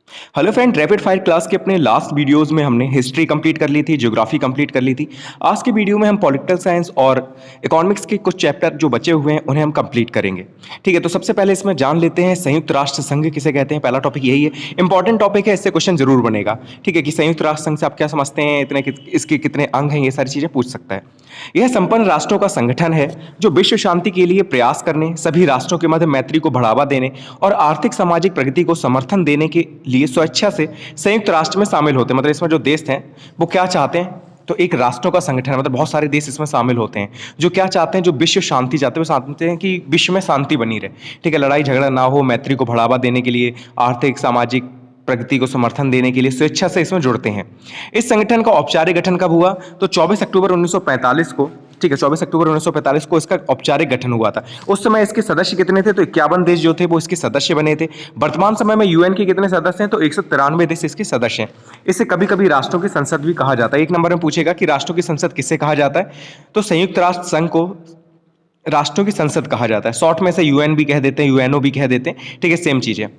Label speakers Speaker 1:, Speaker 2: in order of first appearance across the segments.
Speaker 1: Hello friend, rapid fire class के अपने last videos में हमने हिस्ट्री कंप्लीट कर ली थी, ज्योग्राफी कंप्लीट कर ली थी। आज के वीडियो में हम पॉलिटिकल साइंस और इकोनॉमिक्स के कुछ चैप्टर जो बचे हुए हैं उन्हें हम कंप्लीट करेंगे। ठीक है, तो सबसे पहले इसमें जान लेते हैं संयुक्त राष्ट्र संघ किसे कहते हैं। पहला टॉपिक यही है, इंपॉर्टेंट टॉपिक है, इससे क्वेश्चन जरूर बनेगा। ठीक है, कि संयुक्त राष्ट्र संघ से आप क्या समझते हैं, इसके कितने अंग हैं, ये सारी चीजें पूछ सकता है। यह संपन्न राष्ट्रों का संगठन है जो विश्व शांति के लिए प्रयास करने, सभी राष्ट्रों के मध्य मैत्री को बढ़ावा देने और आर्थिक सामाजिक प्रगति को समर्थन देने के लिए स्वेच्छा से संयुक्त राष्ट्र में शामिल होते हैं। मतलब इसमें जो देश हैं वो क्या चाहते हैं, तो एक राष्ट्रों का संगठन है, मतलब बहुत सारे देश इसमें शामिल होते हैं जो क्या चाहते हैं, जो विश्व शांति चाहते हैं। वो चाहते हैं कि विश्व में शांति बनी रहे। ठीक है, लड़ाई झगड़ा ना हो, मैत्री को बढ़ावा देने के लिए, आर्थिक सामाजिक प्रगति को समर्थन देने के लिए स्वेच्छा से इसमें जुड़ते हैं। इस संगठन का औपचारिक गठन कब हुआ, तो 24 अक्टूबर 1945 को। ठीक है, 24 अक्टूबर 1945 को इसका औपचारिक गठन हुआ था। उस समय इसके सदस्य कितने थे, तो 51 देश जो थे वो इसके सदस्य बने थे। वर्तमान समय में यूएन के कितने सदस्य हैं, तो 193 देश इसके सदस्य हैं। इसे कभी कभी राष्ट्रों की संसद भी कहा जाता है। एक नंबर में पूछेगा कि राष्ट्रों की संसद किससे कहा जाता है, तो संयुक्त राष्ट्र संघ को राष्ट्रों की संसद कहा जाता है। शॉर्ट में से यूएन भी कह देते हैं, यूएनओ भी कह देते हैं। ठीक है, सेम चीज है।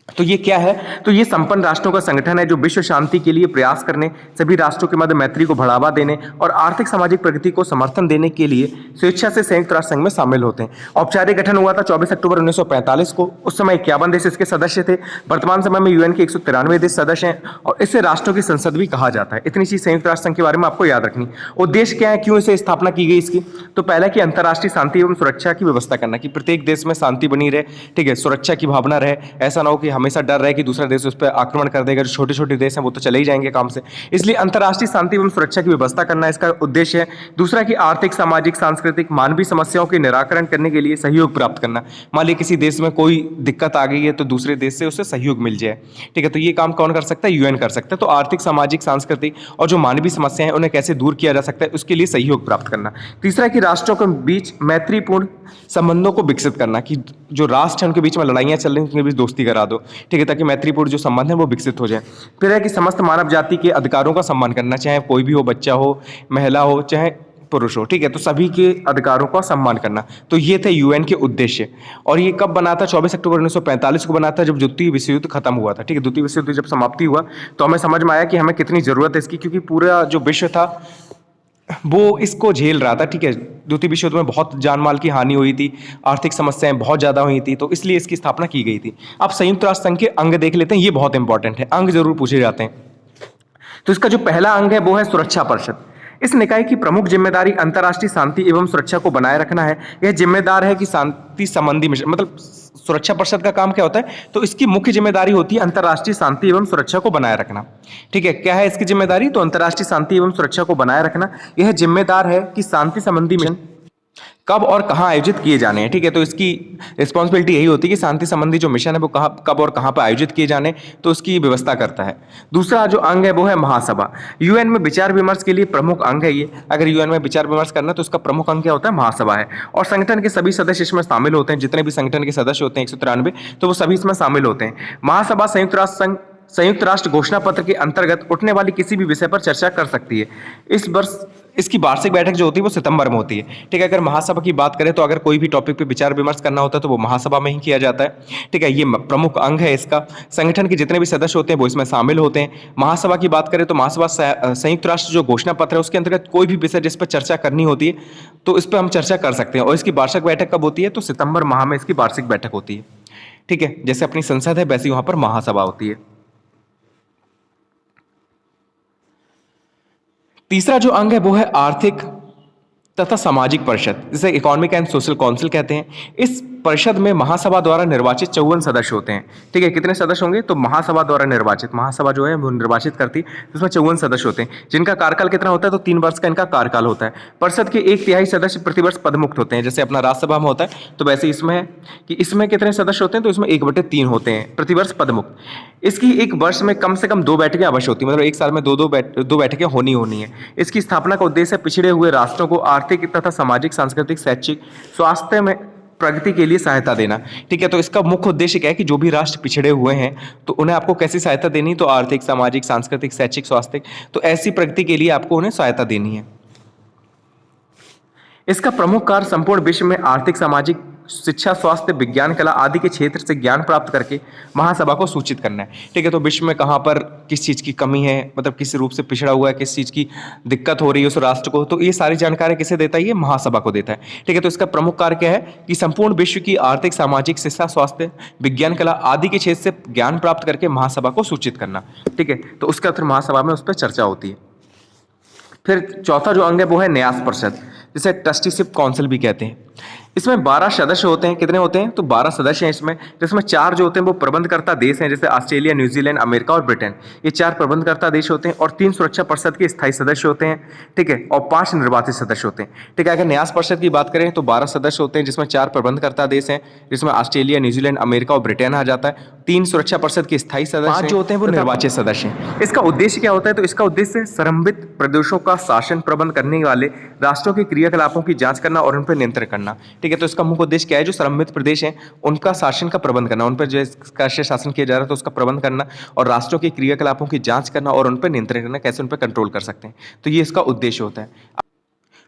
Speaker 1: तो ये क्या है, तो ये संपन्न राष्ट्रों का संगठन है जो विश्व शांति के लिए प्रयास करने, सभी राष्ट्रों के मध्य मैत्री को बढ़ावा देने और आर्थिक सामाजिक प्रगति को समर्थन देने के लिए स्वेच्छा से संयुक्त राष्ट्र संघ में शामिल होते हैं। औपचारिक गठन हुआ था 24 अक्टूबर 1945 को। उस समय 51 देश इसके सदस्य थे। वर्तमान समय में यूएन के 193 देश सदस्य हैं और इसे राष्ट्रों की संसद भी कहा जाता है। इतनी चीज संयुक्त राष्ट्र संघ के बारे में आपको याद रखनी। उद्देश्य क्या है, क्यों इसे स्थापना की गई इसकी, तो पहला कि अंतर्राष्ट्रीय शांति एवं सुरक्षा की व्यवस्था करना, कि प्रत्येक देश में शांति बनी रहे। ठीक है, सुरक्षा की भावना रहे, ऐसा ना हो कि हमेशा डर रहे कि दूसरा देश उस पर आक्रमण कर देगा। जो छोटे छोटे देश हैं वो तो चले ही जाएंगे काम से, इसलिए अंतर्राष्ट्रीय शांति एवं सुरक्षा की व्यवस्था करना इसका उद्देश्य है। दूसरा कि आर्थिक, सामाजिक, सांस्कृतिक, मानवीय समस्याओं के निराकरण करने के लिए सहयोग प्राप्त करना। मान लीजिए किसी देश में कोई दिक्कत आ गई है तो दूसरे देश से उससे सहयोग मिल जाए। ठीक है, तो ये काम कौन कर सकता है, यूएन कर सकता है। तो आर्थिक, सामाजिक, सांस्कृतिक और जो मानवीय समस्याएं हैं उन्हें कैसे दूर किया जा सकता है, उसके लिए सहयोग प्राप्त करना। तीसरा कि राष्ट्रों के बीच मैत्रीपूर्ण संबंधों को विकसित करना, कि जो राष्ट्र है उनके बीच में लड़ाइयां चल रही हैं उनके बीच दोस्ती करा दो। ठीक है, ताकि मैत्रीपूर्ण जो संबंध है वो विकसित हो जाए। फिर है कि समस्त मानव जाति के अधिकारों का सम्मान करना, चाहे कोई भी हो, बच्चा हो, महिला हो, चाहे पुरुष हो। ठीक है, तो सभी के अधिकारों का सम्मान करना। तो ये थे यूएन के उद्देश्य। और ये कब बना था, 24 अक्टूबर 1945 को बना था, जब द्वितीय विश्व युद्ध खत्म हुआ था। ठीक है, द्वितीय विश्व युद्ध जब समाप्ति हुआ तो हमें समझ में आया कि हमें कितनी जरूरत है इसकी, क्योंकि पूरा जो विश्व था वो इसको झेल रहा था। ठीक है, द्वितीय विश्व युद्ध में बहुत जान माल की हानि हुई थी, आर्थिक समस्याएं बहुत ज्यादा हुई थी, तो इसलिए इसकी स्थापना की गई थी। अब संयुक्त राष्ट्र संघ के अंग देख लेते हैं, ये बहुत इंपॉर्टेंट है, अंग जरूर पूछे जाते हैं। तो इसका जो पहला अंग है वो है सुरक्षा परिषद। इस निकाय की प्रमुख जिम्मेदारी अंतर्राष्ट्रीय शांति एवं सुरक्षा को बनाए रखना है। यह जिम्मेदार है कि शांति संबंधी मिशन, मतलब सुरक्षा परिषद का काम क्या होता है, तो इसकी मुख्य जिम्मेदारी होती है अंतर्राष्ट्रीय शांति एवं सुरक्षा को बनाए रखना। ठीक है, क्या है इसकी जिम्मेदारी, तो अंतर्राष्ट्रीय शांति एवं सुरक्षा को बनाए रखना। यह जिम्मेदार है कि शांति संबंधी मिशन कब और कहां आयोजित किए जाने हैं। ठीक है, तो इसकी रिस्पॉन्सिबिलिटी यही होती है कि शांति संबंधी जो मिशन है वो कब और कहां पर आयोजित किए जाने, तो उसकी व्यवस्था करता है। दूसरा जो अंग है वो है महासभा। यूएन में विचार विमर्श के लिए प्रमुख अंग है ये। अगर यूएन में विचार विमर्श करना तो उसका प्रमुख अंग क्या होता है, महासभा है। और संगठन के सभी सदस्य इसमें शामिल होते हैं, जितने भी संगठन के सदस्य होते हैं 193, तो वो सभी इसमें शामिल होते हैं। महासभा संयुक्त राष्ट्र घोषणा पत्र के अंतर्गत उठने वाली किसी भी विषय पर चर्चा कर सकती है। इस वर्ष इसकी वार्षिक बैठक जो होती है वो सितंबर में होती है। ठीक है, अगर महासभा की बात करें तो अगर कोई भी टॉपिक पे विचार विमर्श करना होता है तो वो महासभा में ही किया जाता है। ठीक है, ये प्रमुख अंग है इसका। संगठन के जितने भी सदस्य होते हैं वो इसमें शामिल होते हैं। महासभा की बात करें तो महासभा संयुक्त राष्ट्र जो घोषणा पत्र है उसके अंतर्गत कोई भी विषय जिस पर चर्चा करनी होती है तो इस पर हम चर्चा कर सकते हैं। और इसकी वार्षिक बैठक कब होती है, तो सितंबर माह में इसकी वार्षिक बैठक होती है। ठीक है, जैसे अपनी संसद है वैसे वहां पर महासभा होती है। तीसरा जो अंग है वो है आर्थिक तथा सामाजिक परिषद, जिसे इकोनॉमिक एंड सोशल काउंसिल कहते हैं। इस परिषद में महासभा द्वारा निर्वाचित 54 सदस्य होते हैं। ठीक है, कितने सदस्य होंगे, तो महासभा द्वारा निर्वाचित, महासभा जो है वो निर्वाचित करती है, उसमें 54 सदस्य होते हैं, जिनका कार्यकाल कितना होता है, तो 3 वर्ष का इनका कार्यकाल होता है। परिषद के 1/3 सदस्य प्रतिवर्ष पदमुक्त होते हैं, जैसे अपना राज्यसभा में होता है, तो वैसे इसमें है कि इसमें कितने सदस्य होते हैं, तो इसमें 1/3 होते हैं प्रतिवर्ष पदमुक्त। इसकी एक वर्ष में कम से कम 2 बैठकें अवश्य होती है, मतलब एक साल में दो बैठकें होनी है। इसकी स्थापना का उद्देश्य पिछड़े हुए राष्ट्रों को आर्थिक तथा सामाजिक, सांस्कृतिक, शैक्षिक, स्वास्थ्य में प्रगति के लिए सहायता देना। ठीक है, तो इसका मुख्य उद्देश्य क्या है कि जो भी राष्ट्र पिछड़े हुए हैं तो उन्हें आपको कैसी सहायता देनी, तो आर्थिक, सामाजिक, सांस्कृतिक, शैक्षिक, स्वास्थ्य, तो ऐसी प्रगति के लिए आपको उन्हें सहायता देनी है। इसका प्रमुख कार्य संपूर्ण विश्व में आर्थिक, सामाजिक शिक्षा, स्वास्थ्य, विज्ञान, कला आदि के क्षेत्र से ज्ञान प्राप्त करके महासभा को सूचित करना है। ठीक है, तो विश्व में कहाँ पर किस चीज़ की कमी है, मतलब किस रूप से पिछड़ा हुआ है, किस चीज़ की दिक्कत हो रही है उस राष्ट्र को, तो ये सारी जानकारी किसे देता है, ये महासभा को देता है। ठीक है, तो इसका प्रमुख कार्य क्या है कि संपूर्ण विश्व की आर्थिक, सामाजिक, शिक्षा, स्वास्थ्य, विज्ञान, कला आदि के क्षेत्र से ज्ञान प्राप्त करके महासभा को सूचित करना। ठीक है, तो उसका फिर महासभा में उस पर चर्चा होती है। फिर चौथा जो अंग है वो है न्यास परिषद, जिसे ट्रस्टीशिप काउंसिल भी कहते हैं। इसमें 12 सदस्य होते हैं। कितने होते हैं, तो 12 सदस्य हैं इसमें, जिसमें 4 जो होते हैं वो प्रबंधकर्ता देश हैं, जैसे ऑस्ट्रेलिया, न्यूजीलैंड, अमेरिका और ब्रिटेन। ये 4 प्रबंधकर्ता देश होते हैं और 3 सुरक्षा परिषद के स्थायी सदस्य होते हैं। ठीक है, और 5 निर्वाचित सदस्य होते हैं। ठीक है, अगर न्यास परिषद की बात करें तो 12 सदस्य होते हैं, जिसमें 4 प्रबंधकर्ता देश हैं, जिसमें ऑस्ट्रेलिया, न्यूजीलैंड, अमेरिका और ब्रिटेन आ जाता है। 3 सुरक्षा परिषद के स्थायी सदस्य, 5 जो होते हैं वो निर्वाचित सदस्य हैं। इसका उद्देश्य क्या होता है, तो इसका उद्देश्य संबंधित प्रदेशों का शासन प्रबंध करने वाले राष्ट्रों के क्रियाकलापों की जांच करना और उन पर नियंत्रण करना। ठीक है, तो इसका मुख्य उद्देश्य क्या है, जो संबंधित प्रदेश हैं उनका शासन का प्रबंध करना, उन पर जो कैसे शासन किया जा रहा है तो उसका प्रबंध करना, और राष्ट्रों के क्रियाकलापों की जांच करना और उन पर नियंत्रण करना, कैसे उन पर कंट्रोल कर सकते हैं। तो ये इसका उद्देश्य होता है।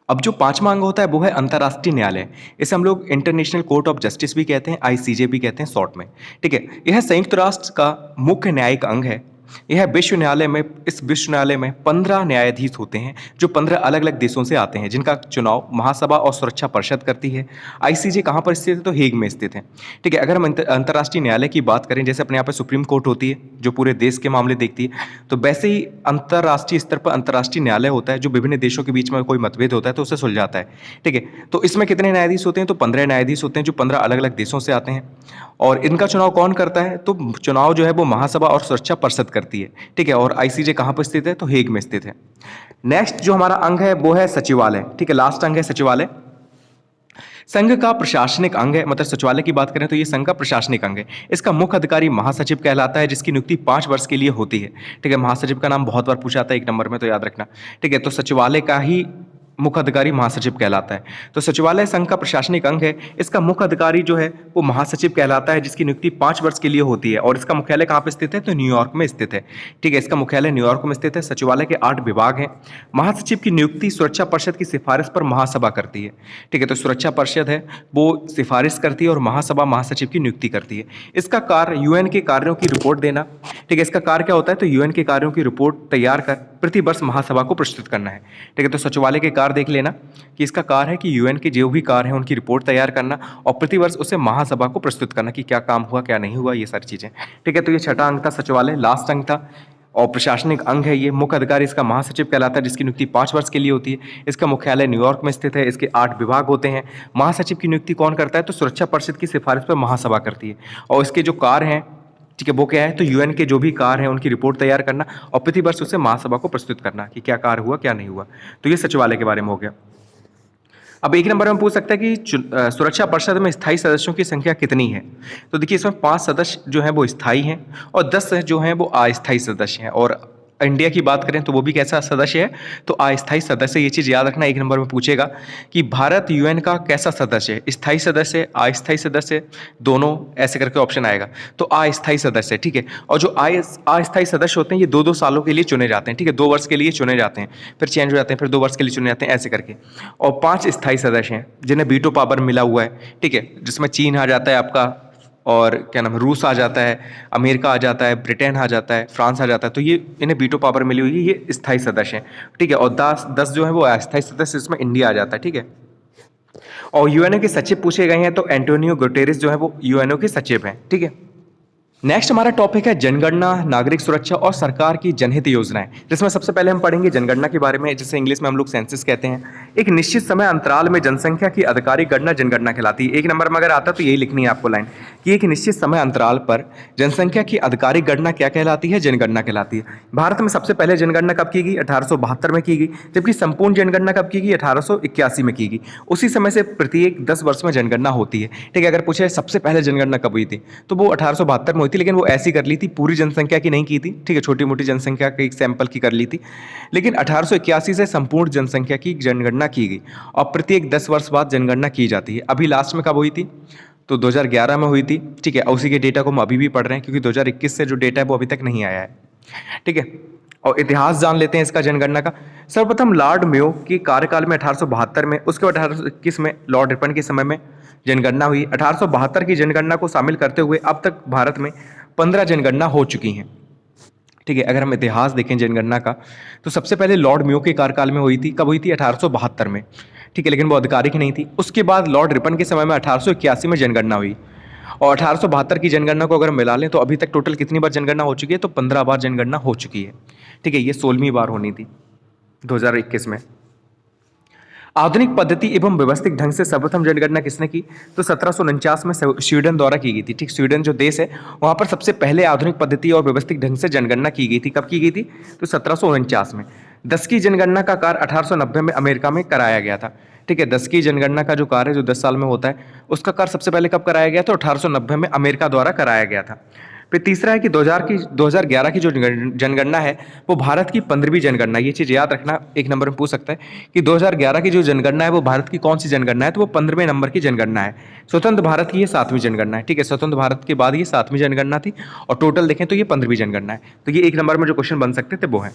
Speaker 1: अब जो 5वां अंग होता है वो है अंतर्राष्ट्रीय न्यायालय। इसे हम लोग इंटरनेशनल कोर्ट ऑफ जस्टिस भी कहते हैं, ICJ भी कहते हैं शॉर्ट में। ठीक है, यह संयुक्त राष्ट्र का मुख्य न्यायिक अंग है। यह विश्व न्यायालय में, इस विश्व न्यायालय में 15 न्यायाधीश होते हैं, जो 15 अलग अलग देशों से आते हैं, जिनका चुनाव महासभा और सुरक्षा परिषद करती है। ICJ कहाँ पर स्थित है, तो हेग में स्थित है। ठीक है, अगर हम अंतर्राष्ट्रीय न्यायालय की बात करें, जैसे अपने यहाँ पर सुप्रीम कोर्ट होती है जो पूरे देश के मामले देखती है, तो वैसे ही अंतर्राष्ट्रीय स्तर पर अंतर्राष्ट्रीय न्यायालय होता है, जो विभिन्न देशों के बीच में कोई मतभेद होता है तो उसे सुलझाता है। ठीक है, तो इसमें कितने न्यायाधीश होते हैं, तो 15 न्यायाधीश होते हैं, जो 15 अलग अलग देशों से आते हैं। और इनका चुनाव कौन करता है, तो चुनाव जो है वो महासभा और सुरक्षा परिषद करती है। ठीक है, और ICJ कहाँ पर स्थित है, तो हेग में स्थित है। नेक्स्ट जो हमारा अंग है वो है सचिवालय। ठीक है, लास्ट अंग है सचिवालय। संघ का प्रशासनिक अंग है, मतलब सचिवालय की बात करें तो ये संघ का प्रशासनिक अंग है। इसका मुख्य अधिकारी महासचिव कहलाता है, जिसकी नियुक्ति 5 वर्ष के लिए होती है। ठीक है, महासचिव का नाम बहुत बार पूछा जाता है 1 नंबर में, तो याद रखना। ठीक है, तो सचिवालय का ही मुख्य अधिकारी महासचिव कहलाता है। तो सचिवालय संघ का प्रशासनिक अंग है। इसका मुख्य अधिकारी जो है वो महासचिव कहलाता है, जिसकी नियुक्ति 5 वर्ष के लिए होती है। और इसका मुख्यालय कहाँ पे स्थित है, तो न्यूयॉर्क में स्थित है। ठीक है, इसका मुख्यालय न्यूयॉर्क में स्थित है। सचिवालय के 8 विभाग हैं। महासचिव की नियुक्ति सुरक्षा परिषद की सिफारिश पर महासभा करती है। ठीक है, तो सुरक्षा परिषद है वो सिफारिश करती है और महासभा महासचिव की नियुक्ति करती है। इसका कार्य UN के कार्यों की रिपोर्ट देना। ठीक है, इसका कार्य क्या होता है, तो UN के कार्यों की रिपोर्ट तैयार कर प्रति वर्ष महासभा को प्रस्तुत करना है। ठीक है, तो सचिवालय के कार्य देख लेना कि इसका कार्य है कि UN के जो भी कार्य हैं उनकी रिपोर्ट तैयार करना और प्रति वर्ष उसे महासभा को प्रस्तुत करना कि क्या काम हुआ क्या नहीं हुआ, ये सारी चीजें। ठीक है, तो ये 6वां अंग था सचिवालय, लास्ट अंग था और प्रशासनिक अंग है ये। मुख्य अधिकारी इसका महासचिव कहलाता है, जिसकी नियुक्ति 5 वर्ष के लिए होती है। इसका मुख्यालय न्यूयॉर्क में स्थित है। इसके 8 विभाग होते हैं। महासचिव की नियुक्ति कौन करता है, तो सुरक्षा परिषद की सिफारिश पर महासभा करती है। और इसके जो कार्य हैं, ठीक है, वो क्या है, तो UN के जो भी कार्य हैं उनकी रिपोर्ट तैयार करना और प्रति वर्ष उसे महासभा को प्रस्तुत करना कि क्या कार्य हुआ क्या नहीं हुआ। तो ये सचिवालय के बारे में हो गया। अब 1 नंबर में पूछ सकता है कि सुरक्षा परिषद में स्थायी सदस्यों की संख्या कितनी है। तो देखिए, इसमें 5 सदस्य जो हैं वो स्थायी हैं और 10 जो हैं वो अस्थायी सदस्य हैं। और इंडिया की बात करें तो वो भी कैसा सदस्य है, तो अस्थायी सदस्य। ये चीज़ याद रखना, 1 नंबर में पूछेगा कि भारत UN का कैसा सदस्य है, स्थायी सदस्य, अस्थायी सदस्य, दोनों, ऐसे करके ऑप्शन आएगा। तो अस्थायी सदस्य, ठीक है। और जो अस्थायी सदस्य होते हैं ये 2-2 सालों के लिए चुने जाते हैं। ठीक है, 2 वर्ष के लिए चुने जाते हैं, फिर चेंज हो जाते हैं, फिर 2 वर्ष के लिए चुने जाते हैं, ऐसे करके। और 5 स्थायी सदस्य हैं जिन्हें वीटो पावर मिला हुआ है। ठीक है, जिसमें चीन आ जाता है आपका, और क्या नाम है, रूस आ जाता है, अमेरिका आ जाता है, ब्रिटेन आ जाता है, फ्रांस आ जाता है। तो ये इन्हें वीटो पावर मिली हुई है, ये स्थायी सदस्य हैं। ठीक है, और 10 जो है वो अस्थायी सदस्य, इसमें इंडिया आ जाता है। ठीक है, और UNO के सचिव पूछे गए हैं तो एंटोनियो गुटेरेस जो है वो UNO के सचिव हैं। ठीक है, नेक्स्ट हमारा टॉपिक है जनगणना, नागरिक सुरक्षा और सरकार की जनहित योजनाएं, जिसमें सबसे पहले हम पढ़ेंगे जनगणना के बारे में, जिसे इंग्लिश में हम लोग सेंसस कहते हैं। एक निश्चित समय अंतराल में जनसंख्या की आधिकारिक गणना जनगणना कहलाती है। 1 नंबर में अगर आता तो यही लिखनी है आपको लाइन कि एक निश्चित समय अंतराल पर जनसंख्या की आधिकारिक गणना क्या कहलाती है, जनगणना कहलाती है। भारत में सबसे पहले जनगणना कब की गई, 1872 में की गई, जबकि संपूर्ण जनगणना कब की गई, 1881 में की गई। उसी समय से प्रत्येक 10 वर्ष में जनगणना होती है। ठीक है, अगर पूछे सबसे पहले जनगणना कब हुई थी तो वो 1872 में हुई थी, लेकिन वो ऐसी कर ली थी, पूरी जनसंख्या की नहीं की थी। ठीक है, छोटी मोटी जनसंख्या के एक सैंपल की कर ली थी। लेकिन 1881 से संपूर्ण जनसंख्या की जनगणना की गई और प्रत्येक 10 वर्ष बाद जनगणना की जाती है। अभी लास्ट में कब हुई थी, तो 2011 में हुई थी। ठीक है, उसी के डेटा को हम अभी भी पढ़ रहे हैं क्योंकि 2021 से जो डेटा है वो अभी तक नहीं आया है। ठीक है, और इतिहास जान लेते हैं इसका जनगणना का। सर्वप्रथम लॉर्ड मेयो के कार्यकाल में 1872 में, उसके बाद 1821 में लॉर्ड रिपन के समय में जनगणना हुई। 1872 की जनगणना को शामिल करते हुए अब तक भारत में 15 जनगणना हो चुकी हैं। ठीक है, अगर हम इतिहास देखें जनगणना का, तो सबसे पहले लॉर्ड मेयो के कार्यकाल में हुई थी। कब हुई थी? 1872 में। ठीक है, लेकिन वो आधिकारिक नहीं थी। उसके बाद लॉर्ड रिपन के समय में 1881 में जनगणना हुई। और 1872 की जनगणना को अगर हम मिला लें तो अभी तक टोटल कितनी बार जनगणना हो चुकी है? तो 15 बार जनगणना हो चुकी है। ठीक है, ये 16वीं बार होनी थी 2021 में। आधुनिक पद्धति एवं व्यवस्थित ढंग से सर्वप्रथम जनगणना किसने की? तो 1749 में स्वीडन द्वारा की गई थी। ठीक, स्वीडन जो देश है वहां पर सबसे पहले आधुनिक पद्धति और व्यवस्थित ढंग से जनगणना की गई थी। कब की गई थी? तो 1749 में। 10 की जनगणना का कार्य 1890 में अमेरिका में कराया गया था। ठीक है, 10 की जनगणना का जो कार्य है जो 10 साल में होता है, उसका कार्य सबसे पहले कब कराया गया? तो 1890 में अमेरिका द्वारा कराया गया था। फिर तीसरा है कि 2011 की जो जनगणना है वो भारत की 15वीं जनगणना। ये चीज़ याद रखना, एक नंबर में पूछ सकता है कि 2011 की जो जनगणना है वो भारत की कौन सी जनगणना है? तो वो 15वें नंबर की जनगणना है। स्वतंत्र भारत की ये 7वीं जनगणना है। ठीक है, स्वतंत्र भारत के बाद ये 7वीं जनगणना थी और टोटल देखें तो ये 15वीं जनगणना है। तो ये एक नंबर में जो क्वेश्चन बन सकते थे वो है।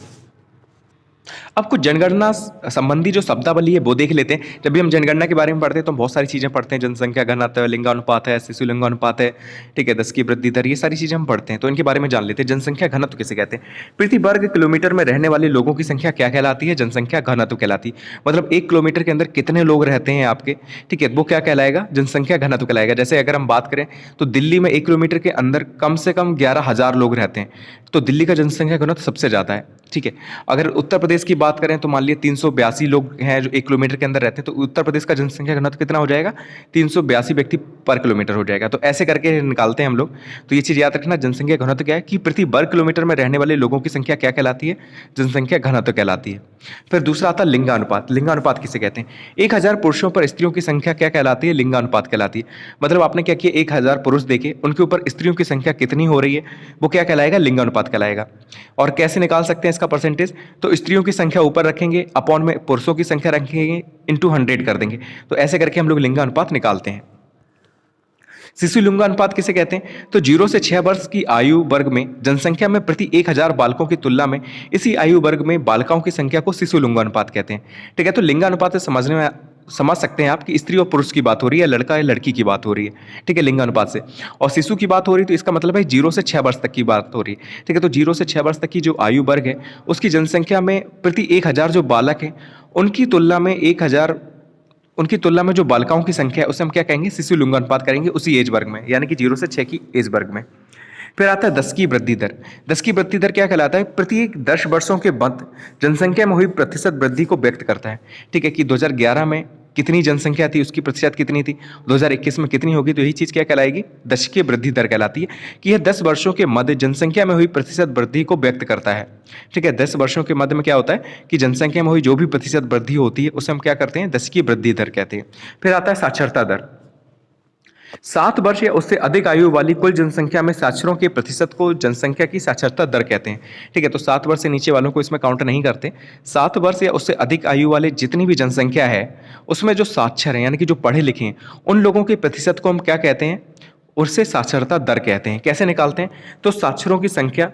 Speaker 1: अब कुछ जनगणना संबंधी जो शब्दावली है वो देख लेते हैं। जब भी हम जनगणना के बारे में पढ़ते हैं तो हम बहुत सारी चीज़ें पढ़ते हैं, जनसंख्या घनत्व, लिंगानुपात है, शिशु लिंगानुपात है, ठीक है, 10 की वृद्धि दर, ये सारी चीज़ें हम पढ़ते हैं। तो इनके बारे में जान लेते हैं। जनसंख्या घनत्व किसे कहते हैं? प्रति वर्ग किलोमीटर में रहने वाले लोगों की संख्या क्या कहलाती है? जनसंख्या घनत्व कहलाती है। मतलब 1 किलोमीटर के अंदर कितने लोग रहते हैं आपके, ठीक है, वो क्या कहलाएगा? जनसंख्या घनत्व कहलाएगा। जैसे अगर हम बात करें तो दिल्ली में 1 किलोमीटर के अंदर कम से कम 11,000 लोग रहते हैं, तो दिल्ली का जनसंख्या घनत्व सबसे ज़्यादा है। ठीक है, अगर उत्तर प्रदेश की बात करें तो मान लिया 382 लोग हैं जो 1 किलोमीटर के अंदर रहते हैं, तो उत्तर प्रदेश का जनसंख्या घनत्व कितना हो जाएगा? 382 व्यक्ति पर किलोमीटर हो जाएगा। तो ऐसे करके निकालते हैं हम लोग। तो ये चीज़ याद रखना, जनसंख्या घनत्व क्या है कि प्रति वर्ग किलोमीटर में रहने वाले लोगों की संख्या क्या कहलाती है? जनसंख्या घनत्व कहलाती है। फिर दूसरा आता है लिंगानुपात। लिंगानुपात किसे कहते हैं? 1000 पुरुषों पर स्त्रियों की संख्या क्या कहलाती है? लिंगानुपात कहलाती है। मतलब आपने क्या किया, 1000 पुरुष देखे, उनके ऊपर स्त्रियों की संख्या कितनी हो रही है, वो क्या कहलाएगा? लिंगानुपात कहलाएगा। और कैसे निकाल सकते हैं इसका परसेंटेज? तो स्त्रियों की संख्या ऊपर रखेंगे, अपॉन में पुरुषों की संख्या रखेंगे, इंटू 100 कर देंगे। तो ऐसे करके हम लोग लिंगानुपात निकालते हैं। शिशु लिंगानुपात किसे कहते हैं? तो 0 से 6 वर्ष की आयु वर्ग में जनसंख्या में प्रति 1000 बालकों की तुलना में इसी आयु वर्ग में बालिकाओं की संख्या को शिशु लिंगानुपात कहते हैं। ठीक है, तो लिंगानुपात से समझ सकते हैं आप कि स्त्री और पुरुष की बात हो रही है, लड़का या लड़की की बात हो रही है। ठीक है, लिंगानुपात से। और शिशु की बात हो रही है तो इसका मतलब है 0 से 6 वर्ष तक की बात हो रही है। ठीक है, तो 0 से 6 वर्ष तक की जो आयु वर्ग है उसकी जनसंख्या में प्रति 1000 जो बालक हैं उनकी तुलना में जो बालिकाओं की संख्या है उसे हम क्या कहेंगे? शिशु लिंगानुपात करेंगे उसी एज वर्ग में, यानी कि 0 से 6 की एज वर्ग में। फिर आता है 10 की वृद्धि दर। 10 की वृद्धि दर क्या कहलाता है? प्रत्येक 10 वर्षों के बाद जनसंख्या में हुई प्रतिशत वृद्धि को व्यक्त करता है। ठीक है, कि 2011 में कितनी जनसंख्या थी, उसकी प्रतिशत कितनी थी, 2021 में कितनी होगी, तो यही चीज़ क्या कहलाएगी? 10 की वृद्धि दर कहलाती है कि यह 10 वर्षों के मध्य जनसंख्या में हुई प्रतिशत वृद्धि को व्यक्त करता है। ठीक है, 10 वर्षों के मध्य में क्या होता है कि जनसंख्या में हुई जो भी प्रतिशत वृद्धि होती है उसे हम क्या करते हैं? 10 की वृद्धि दर कहते हैं। फिर आता है साक्षरता दर। 7 वर्ष या उससे अधिक आयु वाली कुल जनसंख्या में साक्षरों के प्रतिशत को जनसंख्या की साक्षरता दर कहते हैं। ठीक है, तो 7 वर्ष से नीचे वालों को इसमें काउंट नहीं करते। 7 वर्ष या उससे अधिक आयु वाले जितनी भी जनसंख्या है उसमें जो साक्षर हैं यानी कि जो पढ़े लिखे हैं उन लोगों के प्रतिशत को हम क्या कहते हैं? उससे साक्षरता दर कहते हैं। कैसे निकालते हैं? तो साक्षरों की संख्या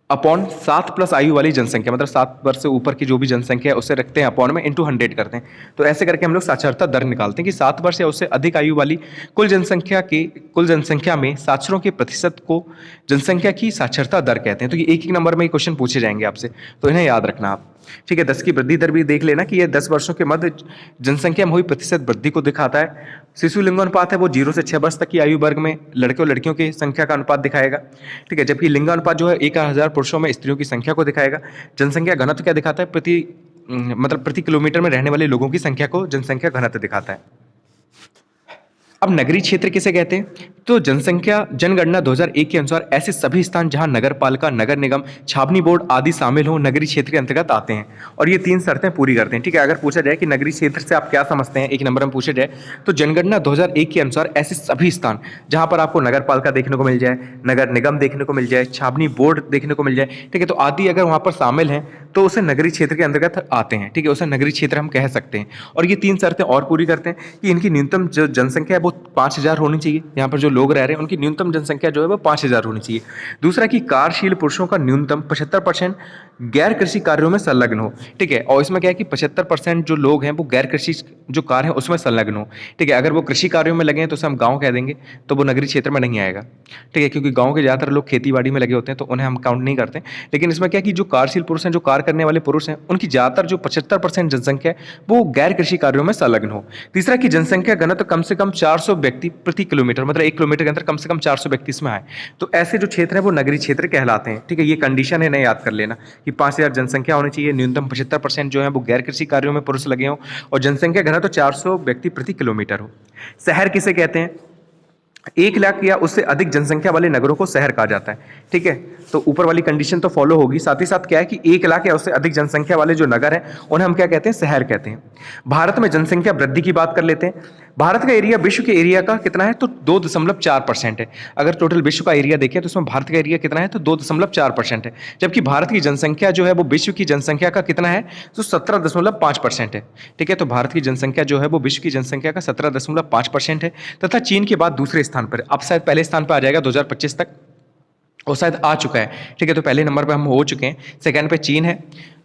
Speaker 1: अपॉन 7 प्लस आयु वाली जनसंख्या, मतलब 7 वर्ष से ऊपर की जो भी जनसंख्या है उसे रखते हैं अपॉन में, इंटू 100 करते हैं। तो ऐसे करके हम लोग साक्षरता दर निकालते हैं कि 7 वर्ष या उससे अधिक आयु वाली कुल जनसंख्या में साक्षरों के प्रतिशत को जनसंख्या की साक्षरता दर कहते हैं। तो ये एक एक नंबर में ये क्वेश्चन पूछे जाएंगे आपसे, तो इन्हें याद रखना आप। ठीक है, 10 की वृद्धि दर भी देख लेना कि यह 10 वर्षों के मध्य जनसंख्या में हुई प्रतिशत वृद्धि को दिखाता है। शिशु लिंगानुपात है वो 0 से 6 वर्ष तक की आयु वर्ग में लड़के और लड़कियों की संख्या का अनुपात दिखाएगा। ठीक है, जबकि लिंगानुपात जो है 1000 पुरुषों में स्त्रियों की संख्या को दिखाएगा। जनसंख्या घनत्व क्या दिखाता है? प्रति किलोमीटर में रहने वाले लोगों की संख्या को जनसंख्या घनत्व दिखाता है। अब नगरीय क्षेत्र किसे कहते हैं? तो जनगणना 2001 के अनुसार ऐसे सभी स्थान जहां नगर पालिका, नगर निगम, छावनी बोर्ड आदि शामिल हो नगरीय क्षेत्र के अंतर्गत आते हैं और ये 3 शर्तें पूरी करते हैं। ठीक है, अगर पूछा जाए कि नगरीय क्षेत्र से आप क्या समझते हैं, एक नंबर में पूछा जाए तो जनगणना 2001 के अनुसार ऐसे सभी स्थान जहां पर आपको नगर पालिका देखने को मिल जाए, नगर निगम देखने को मिल जाए, छावनी बोर्ड देखने को मिल जाए, ठीक है, तो आदि अगर वहां पर शामिल हैं तो उसे नगरीय क्षेत्र के अंतर्गत आते हैं। ठीक है, उसे नगरीय क्षेत्र हम कह सकते हैं। और ये 3 शर्तें और पूरी करते हैं कि इनकी न्यूनतम जो जनसंख्या है वो 5000 होनी चाहिए, यहाँ पर जो लोग रह रहे हैं उनकी न्यूनतम जनसंख्या जो है वो 5,000 होनी चाहिए। दूसरा कि कार्यशील पुरुषों का न्यूनतम 75% गैर कृषि कार्यों में संलग्न हो। ठीक है, और इसमें क्या है कि 75% जो लोग हैं वो गैर कृषि जो कार्य है उसमें संलग्न हो। ठीक है, अगर वो कृषि कार्यों में लगे हैं तो उसे हम गाँव कह देंगे, तो वो नगरीय क्षेत्र में नहीं आएगा। ठीक है, क्योंकि गाँव के ज़्यादातर लोग खेती बाड़ी में लगे होते हैं तो उन्हें हम काउंट नहीं करते। लेकिन इसमें क्या है कि जो कार्यशील पुरुष हैं, जो कार्य करने वाले पुरुष हैं, उनकी ज़्यादातर जो 75% जनसंख्या है वो गैर कृषि कार्यों में संलग्न हो। तीसरा कि जनसंख्या घनत्व कम से कम 400 व्यक्ति प्रति किलोमीटर, मतलब 1 किलोमीटर के अंदर कम से कम 400 व्यक्ति इसमें आए। तो ऐसे जो क्षेत्र है वो नगरीय क्षेत्र कहलाते हैं। ठीक है, ये कंडीशन है, नए याद कर लेना कि 5,000 जनसंख्या होनी चाहिए, न्यूनतम 75% जो है वो गैर कृषि कार्यों में पुरुष लगे हों, और जनसंख्या घनत्व 400 व्यक्ति प्रति किलोमीटर हो। शहर किसे कहते हैं? 1 लाख या उससे अधिक जनसंख्या वाले नगरों को शहर कहा जाता है। ठीक है, तो ऊपर वाली कंडीशन तो फॉलो होगी। साथ ही साथ क्या है कि 1 लाख या उससे अधिक जनसंख्या वाले जो नगर हैं उन्हें हम क्या कहते हैं? शहर कहते हैं। भारत में जनसंख्या वृद्धि की बात कर लेते हैं। भारत का एरिया विश्व के एरिया का कितना है? तो 2.4% है। अगर टोटल विश्व का एरिया देखें तो उसमें भारत का एरिया कितना है? तो 2.4% है। जबकि भारत की जनसंख्या जो है वो विश्व की जनसंख्या का कितना है? तो 17.5% है। ठीक है, तो भारत की जनसंख्या जो है वो विश्व की जनसंख्या का 17.5% है, तथा चीन के बाद दूसरे स्थान पर। अब शायद पहले स्थान पर आ जाएगा 2025 तक, और शायद आ चुका है। ठीक है, तो पहले नंबर पे हम हो चुके हैं, सेकंड पे चीन है,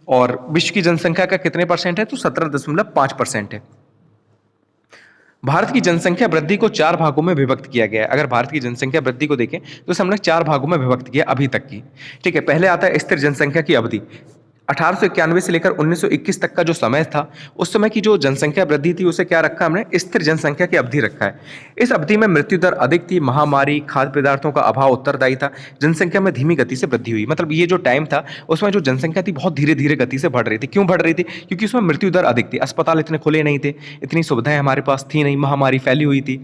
Speaker 1: और विश्व की जनसंख्या का कितने परसेंट है? तो 17.5% है। भारत की जनसंख्या वृद्धि को 4 भागों में विभक्त किया गया है। अगर भारत की जनसंख्या वृद्धि को देखें तो इसे हमने 4 भागों में विभक्त किया अभी तक की। ठीक है, पहले आता है स्थिर जनसंख्या की अवधि। 1891 से लेकर 1921 तक का जो समय था, उस समय की जो जनसंख्या वृद्धि थी उसे क्या रखा हमने? स्थिर जनसंख्या की अवधि रखा है। इस अवधि में मृत्यु दर अधिक थी, महामारी, खाद्य पदार्थों का अभाव उत्तरदायी था, जनसंख्या में धीमी गति से वृद्धि हुई। मतलब ये जो टाइम था उसमें जो जनसंख्या थी बहुत धीरे धीरे गति से बढ़ रही थी। क्यों बढ़ रही थी? क्योंकि उसमें मृत्यु दर अधिक थी, अस्पताल इतने खुले नहीं थे, इतनी सुविधाएं हमारे पास थी नहीं, महामारी फैली हुई थी।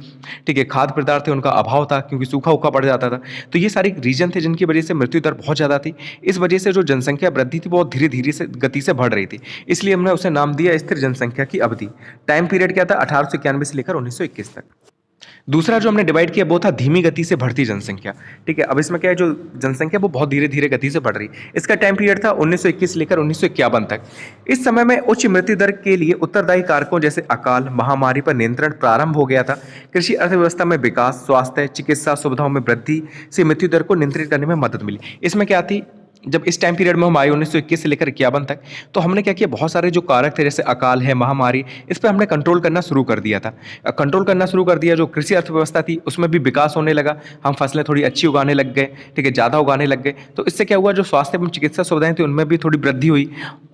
Speaker 1: ठीक है, खाद्य पदार्थ थे उनका अभाव था क्योंकि सूखा उखा पड़ जाता था। तो ये सारे रीजन थे जिनकी वजह से मृत्यु दर बहुत ज़्यादा थी। इस वजह से जो जनसंख्या वृद्धि थी बहुत धीरे धीरे से गति से बढ़ रही थी, इसलिए हमने उसे नाम दिया स्थिर जनसंख्या की अवधि। टाइम पीरियड क्या था? 1891 से लेकर 1921 तक। दूसरा जो हमने डिवाइड किया वो था धीमी गति से बढ़ती जनसंख्या। ठीक है, अब इसमें क्या है, जो जनसंख्या वो बहुत धीरे धीरे गति से बढ़ रही। इसका टाइम पीरियड था 1921 से लेकर 1951 तक। इस समय में उच्च मृत्यु दर के लिए उत्तरदायी कारकों जैसे अकाल, महामारी पर नियंत्रण प्रारंभ हो गया था। कृषि अर्थव्यवस्था में विकास, स्वास्थ्य, चिकित्सा सुविधाओं में वृद्धि से मृत्यु दर को नियंत्रित करने में मदद मिली। इसमें क्या थी, जब इस टाइम पीरियड में हम आए 1921 से लेकर 51 तक, तो हमने क्या किया, बहुत सारे जो कारक थे जैसे अकाल है, महामारी, इस पर हमने कंट्रोल करना शुरू कर दिया था। कंट्रोल करना शुरू कर दिया। जो कृषि अर्थव्यवस्था थी उसमें भी विकास होने लगा, हम फसलें थोड़ी अच्छी उगाने लग गए। ठीक है, ज़्यादा उगाने लग गए। तो इससे क्या हुआ, जो स्वास्थ्य एवं चिकित्सा सुविधाएं थी उनमें भी थोड़ी वृद्धि हुई,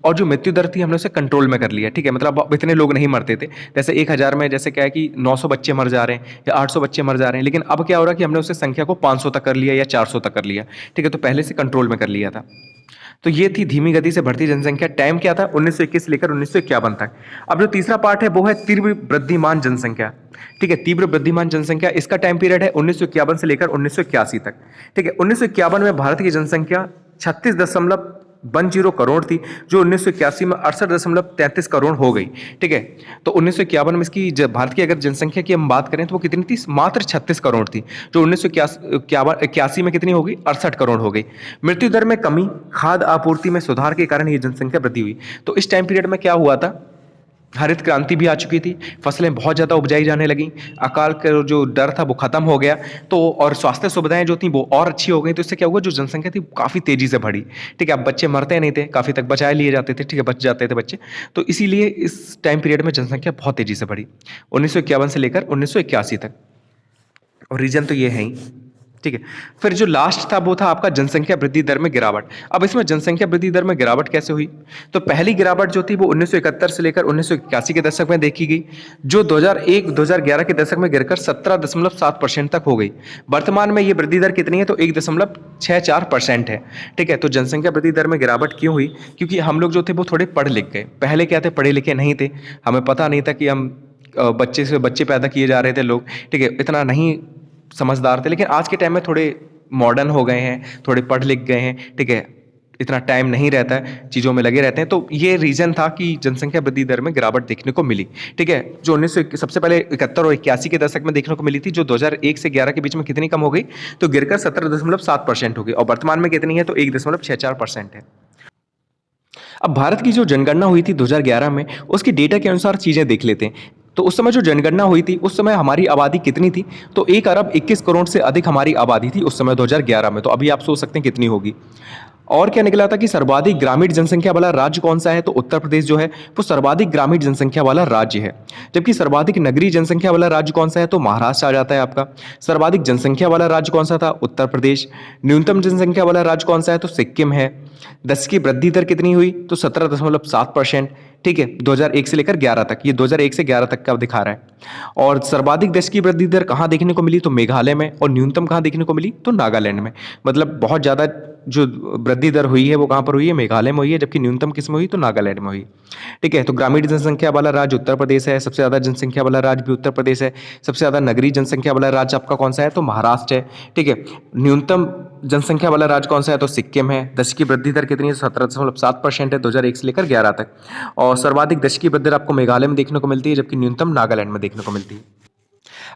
Speaker 1: और जो मृत्यु दर थी हमने उसे कंट्रोल में कर लिया। ठीक है, मतलब अब इतने लोग नहीं मरते थे। जैसे 1000 में जैसे क्या है कि 900 बच्चे मर जा रहे हैं या 800 बच्चे मर जा रहे हैं, लेकिन अब क्या हो रहा है कि हमने उसे संख्या को 500 तक कर लिया या 400 तक कर लिया। ठीक है, तो पहले से कंट्रोल में कर लिया था। तो ये थी धीमी गति से बढ़ती जनसंख्या। टाइम क्या था? 1921 से लेकर 1951 तक। अब जो तीसरा पार्ट है वो है तीव्र वृद्धिमान जनसंख्या। ठीक है, तीव्र वृद्धिमान जनसंख्या, इसका टाइम पीरियड है 1951 से लेकर 1981 तक। ठीक है, 1951 में भारत की जनसंख्या 36.10 करोड़ थी, जो 1981 में 68.33 करोड़ हो गई। ठीक है, तो 1951 में इसकी भारत की अगर जनसंख्या की हम बात करें तो वो कितनी थी? मात्र 36 करोड़ थी, जो 1981 में कितनी हो गई? 68 करोड़ हो गई। मृत्यु दर में कमी, खाद्य आपूर्ति में सुधार के कारण ये जनसंख्या वृद्धि हुई। तो इस टाइम पीरियड में क्या हुआ था, हरित क्रांति भी आ चुकी थी, फसलें बहुत ज़्यादा उपजाई जाने लगी, अकाल का जो डर था वो खत्म हो गया, तो और स्वास्थ्य सुविधाएं जो थी वो और अच्छी हो गई। तो इससे क्या हुआ, जो जनसंख्या थी काफ़ी तेज़ी से बढ़ी। ठीक है, अब बच्चे मरते नहीं थे, काफ़ी तक बचाए लिए जाते थे। ठीक है, बच जाते थे बच्चे, तो इसीलिए इस टाइम पीरियड में जनसंख्या बहुत तेज़ी से बढ़ी 1951 से लेकर 1981 तक, और रीजन तो ये है ही। ठीक है, फिर जो लास्ट था वो था आपका जनसंख्या वृद्धि दर में गिरावट। अब इसमें जनसंख्या वृद्धि दर में गिरावट कैसे हुई? तो पहली गिरावट जो थी वो 1971 से लेकर 1981 के दशक में देखी गई, जो 2001-2011 के दशक में गिरकर 17.7% तक हो गई। वर्तमान में ये वृद्धि दर कितनी है? तो 1.64% है। ठीक है, तो जनसंख्या वृद्धि दर में गिरावट क्यों हुई? क्योंकि हम लोग जो थे वो थोड़े पढ़ लिख गए। पहले क्या थे, पढ़े लिखे नहीं थे, हमें पता नहीं था कि हम बच्चे से बच्चे पैदा किए जा रहे थे लोग। ठीक है, इतना नहीं समझदार थे, लेकिन आज के टाइम में थोड़े मॉडर्न हो गए हैं, थोड़े पढ़ लिख गए हैं। ठीक है, इतना टाइम नहीं रहता है, चीज़ों में लगे रहते हैं। तो ये रीज़न था कि जनसंख्या वृद्धि दर में गिरावट देखने को मिली। ठीक है, जो 1900 सबसे पहले 71 और 81 के दशक में देखने को मिली थी, जो 2001 से 11 के बीच में कितनी कम हो गई? तो गिरकर 17.7% हो गई, और वर्तमान में कितनी है? तो 1.64% है। अब भारत की जो जनगणना हुई थी 2011 में, उसकी डेटा के अनुसार चीज़ें देख लेते हैं। तो उस समय जो जनगणना हुई थी, उस समय हमारी आबादी कितनी थी? तो 1 अरब 21 करोड़ से अधिक हमारी आबादी थी उस समय 2011 में। तो अभी आप सोच सकते हैं कितनी होगी। और क्या निकला था कि सर्वाधिक ग्रामीण जनसंख्या वाला राज्य कौन सा है? तो उत्तर प्रदेश जो है वो सर्वाधिक ग्रामीण जनसंख्या वाला राज्य है। जबकि सर्वाधिक नगरीय जनसंख्या वाला राज्य कौन सा है? तो महाराष्ट्र आ जाता है आपका। सर्वाधिक जनसंख्या वाला राज्य कौन सा था? उत्तर प्रदेश। न्यूनतम जनसंख्या वाला राज्य कौन सा है? तो सिक्किम है। 10 की वृद्धि दर कितनी हुई? तो 17.7%। ठीक है, 2001 से लेकर 11 तक, ये 2001 से 11 तक का दिखा रहा है। और सर्वाधिक 10 की वृद्धि दर कहाँ देखने को मिली? तो मेघालय में। और न्यूनतम कहाँ देखने को मिली? तो नागालैंड में। मतलब बहुत ज़्यादा जो वृद्धि दर हुई है वो कहाँ पर हुई है? मेघालय में हुई है। जबकि न्यूनतम किस में हुई? तो नागालैंड में हुई। ठीक है, तो ग्रामीण जनसंख्या वाला राज्य उत्तर प्रदेश है। सबसे ज़्यादा जनसंख्या वाला राज्य भी उत्तर प्रदेश है। सबसे ज़्यादा नगरीय जनसंख्या वाला राज्य आपका कौन सा है? तो महाराष्ट्र है। ठीक है, न्यूनतम जनसंख्या वाला राज्य कौन सा है? तो सिक्किम है। 10 की वृद्धि दर कितनी है? 17.7% है 2001 से लेकर 11 तक। और सर्वाधिक 10 की वृद्धि दर आपको मेघालय में देखने को मिलती है, जबकि न्यूनतम नागालैंड में देखने को मिलती है।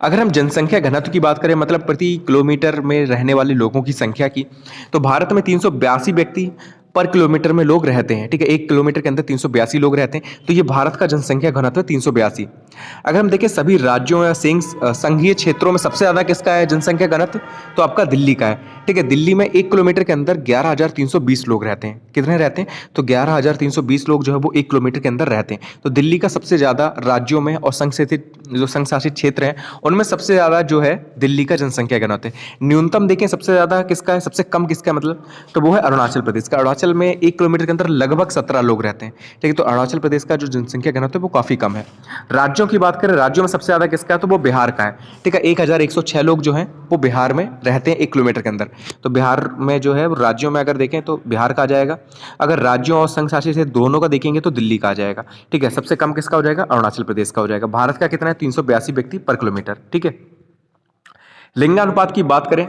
Speaker 1: अगर हम जनसंख्या घनत्व की बात करें, मतलब प्रति किलोमीटर में रहने वाले लोगों की संख्या की, तो भारत में 382 व्यक्ति पर किलोमीटर में लोग रहते हैं। ठीक है, 1 किलोमीटर के अंदर 382 लोग रहते हैं। तो ये भारत का जनसंख्या घनत्व है 382। अगर हम देखें सभी राज्यों या संघीय क्षेत्रों में सबसे ज़्यादा किसका है जनसंख्या घनत्व? तो आपका दिल्ली का है। ठीक है, दिल्ली में 1 किलोमीटर के अंदर 11,320 लोग रहते हैं। कितने रहते हैं? तो 11,320 लोग जो है वो 1 किलोमीटर के अंदर रहते हैं। तो दिल्ली का सबसे ज़्यादा राज्यों में और संघ शासित क्षेत्र हैं उनमें सबसे ज़्यादा जो है दिल्ली का जनसंख्या घनत्व है। न्यूनतम देखें सबसे ज़्यादा किसका है, सबसे कम किसका है मतलब? तो वो है अरुणाचल प्रदेश का। अरुणाचल में 1 किलोमीटर के अंदर लगभग 17 लोग रहते हैं। ठीक है, तो अरुणाचल प्रदेश का जो जनसंख्या घनत्व है वो काफ़ी कम है। राज्यों की बात करें, राज्यों में सबसे ज़्यादा किसका है? तो वो बिहार का है। ठीक है, 1106 लोग जो हैं वो बिहार में रहते हैं 1 किलोमीटर के अंदर। तो बिहार में जो है राज्यों में अगर देखें तो बिहार का आ जाएगा। अगर राज्यों और संघ शासित से दोनों का देखेंगे तो दिल्ली का आ जाएगा। ठीक है, सबसे कम किसका हो जाएगा? अरुणाचल प्रदेश का हो जाएगा। भारत का कितना है? 382 व्यक्ति पर किलोमीटर। ठीक है, लिंगानुपात की बात करें,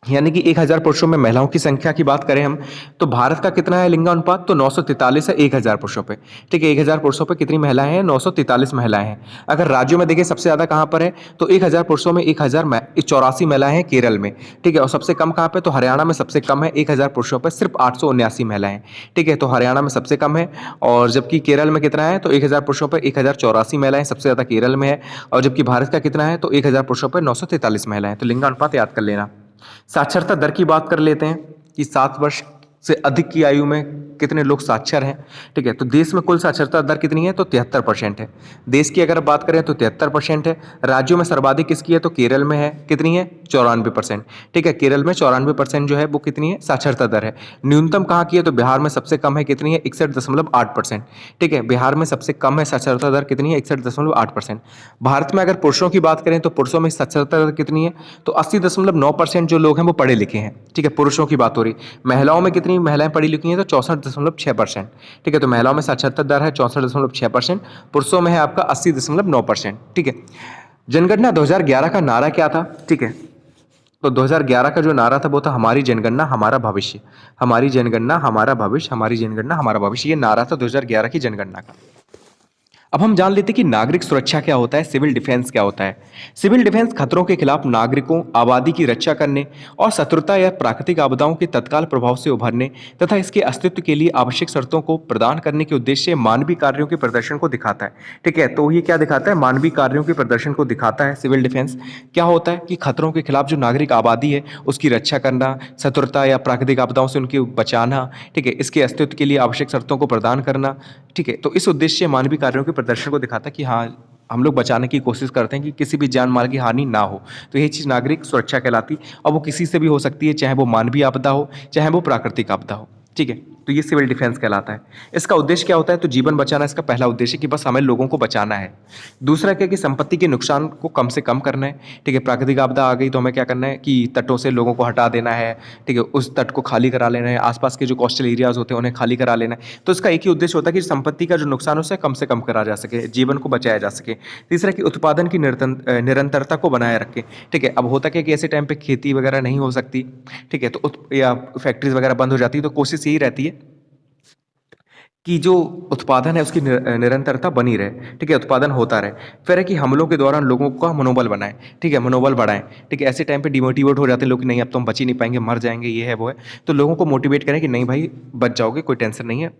Speaker 1: यानी कि 1000 पुरुषों में महिलाओं की संख्या की बात करें हम, तो भारत का कितना है लिंगानुपात? तो 943 है 1000 पुरुषों पे। ठीक है, 1000 पुरुषों पे कितनी महिलाएं हैं? 943 महिलाएं हैं। अगर राज्यों में देखें सबसे ज़्यादा कहाँ पर है? तो 1000 पुरुषों में 1084 महिलाएं हैं केरल में। ठीक है, और सबसे कम कहाँ पे? तो हरियाणा में सबसे कम है 1000 पुरुषों पर सिर्फ 879 महिलाएं हैं। ठीक है, तो हरियाणा में सबसे कम है। और जबकि केरल में कितना है? तो 1000 पुरुषों पर 1084 महिलाएं, सबसे ज़्यादा केरल में है। और जबकि भारत का कितना है? तो 1000 पुरुषों पर 943 महिलाएं। तो लिंगानुपात याद कर लेना। साक्षरता दर की बात कर लेते हैं कि 7 वर्ष से अधिक की आयु में कितने लोग साक्षर हैं। ठीक है, तो देश में कुल साक्षरता दर कितनी है? तो 73% है। देश की अगर बात करें तो 73% है। राज्यों में सर्वाधिक किसकी है? तो केरल में है। कितनी है? 94%। ठीक है, केरल में 94% जो है वो कितनी है? साक्षरता दर है। न्यूनतम कहाँ की है? तो बिहार में सबसे कम है। कितनी है? 61.8%। ठीक है, बिहार में सबसे कम है साक्षरता दर। कितनी है? 61.8%। भारत में अगर पुरुषों की बात करें तो पुरुषों में साक्षरता दर कितनी है? तो 80.9% जो लोग हैं वो पढ़े लिखे हैं। ठीक है, पुरुषों की बात हो रही। महिलाओं में कितनी महिलाएं पढ़ी लिखी हैं? तो 64.6%। ठीक है, तो महिलाओं में साक्षरता दर है 64.6%। पुरुषों में है आपका 80.9%। ठीक है, जनगणना 2011 का नारा क्या था? ठीक है, तो 2011 का जो नारा था वो था हमारी जनगणना हमारा भविष्य। हमारी जनगणना हमारा भविष्य, हमारी जनगणना हमारा भविष्य, ये नारा था 2011 की जनगणना का। अब हम जान लेते हैं कि नागरिक सुरक्षा क्या होता है, सिविल डिफेंस क्या होता है। सिविल डिफेंस खतरों के खिलाफ नागरिकों, आबादी की रक्षा करने और शत्रुता या प्राकृतिक आपदाओं के तत्काल प्रभाव से उभरने तथा इसके अस्तित्व के लिए आवश्यक शर्तों को प्रदान करने के उद्देश्य से मानवीय कार्यों के प्रदर्शन को दिखाता है। ठीक है, तो ये क्या दिखाता है? मानवीय कार्यों के प्रदर्शन को दिखाता है। सिविल डिफेंस क्या होता है कि खतरों के खिलाफ जो नागरिक आबादी है उसकी रक्षा करना, शत्रुता या प्राकृतिक आपदाओं से उनके बचाना। ठीक है, इसके अस्तित्व के लिए आवश्यक शर्तों को प्रदान करना। ठीक है, तो इस उद्देश्य से मानवीय कार्यों के प्रदर्शन को दिखाता है कि हाँ, हम लोग बचाने की कोशिश करते हैं कि किसी भी जान माल की हानि ना हो। तो ये चीज़ नागरिक सुरक्षा कहलाती, और वो किसी से भी हो सकती है, चाहे वो मानवीय आपदा हो, चाहे वो प्राकृतिक आपदा हो। ठीक है, तो ये सिविल डिफेंस कहलाता है। इसका उद्देश्य क्या होता है? तो जीवन बचाना इसका पहला उद्देश्य है कि बस हमें लोगों को बचाना है। दूसरा क्या कि संपत्ति के नुकसान को कम से कम करना है। ठीक है, प्राकृतिक आपदा आ गई तो हमें क्या करना है कि तटों से लोगों को हटा देना है। ठीक है, उस तट को खाली करा लेना है, आसपास के जो कोस्टल एरियाज होते हैं उन्हें खाली करा लेना है। तो इसका एक ही उद्देश्य होता है कि संपत्ति का जो नुकसान है उसे कम से कम करा जा सके, जीवन को बचाया जा सके। तीसरा कि उत्पादन की निरंतरता को बनाए रखें। ठीक है, अब होता क्या कि ऐसे टाइम पे खेती वगैरह नहीं हो सकती। ठीक है, तो या फैक्ट्रीज वगैरह बंद हो जाती है, तो कोशिश यही रहती है कि जो उत्पादन है उसकी निरंतरता बनी रहे। ठीक है, उत्पादन होता रहे। फिर है कि हमलों के दौरान लोगों का मनोबल बनाएं। ठीक है, मनोबल बढ़ाएं। ठीक है, ऐसे टाइम पे डिमोटिवेट हो जाते हैं लोग कि नहीं अब तो हम बच ही नहीं पाएंगे, मर जाएंगे, ये है वो है। तो लोगों को मोटिवेट करें कि नहीं भाई बच जाओगे, कोई टेंशन नहीं है,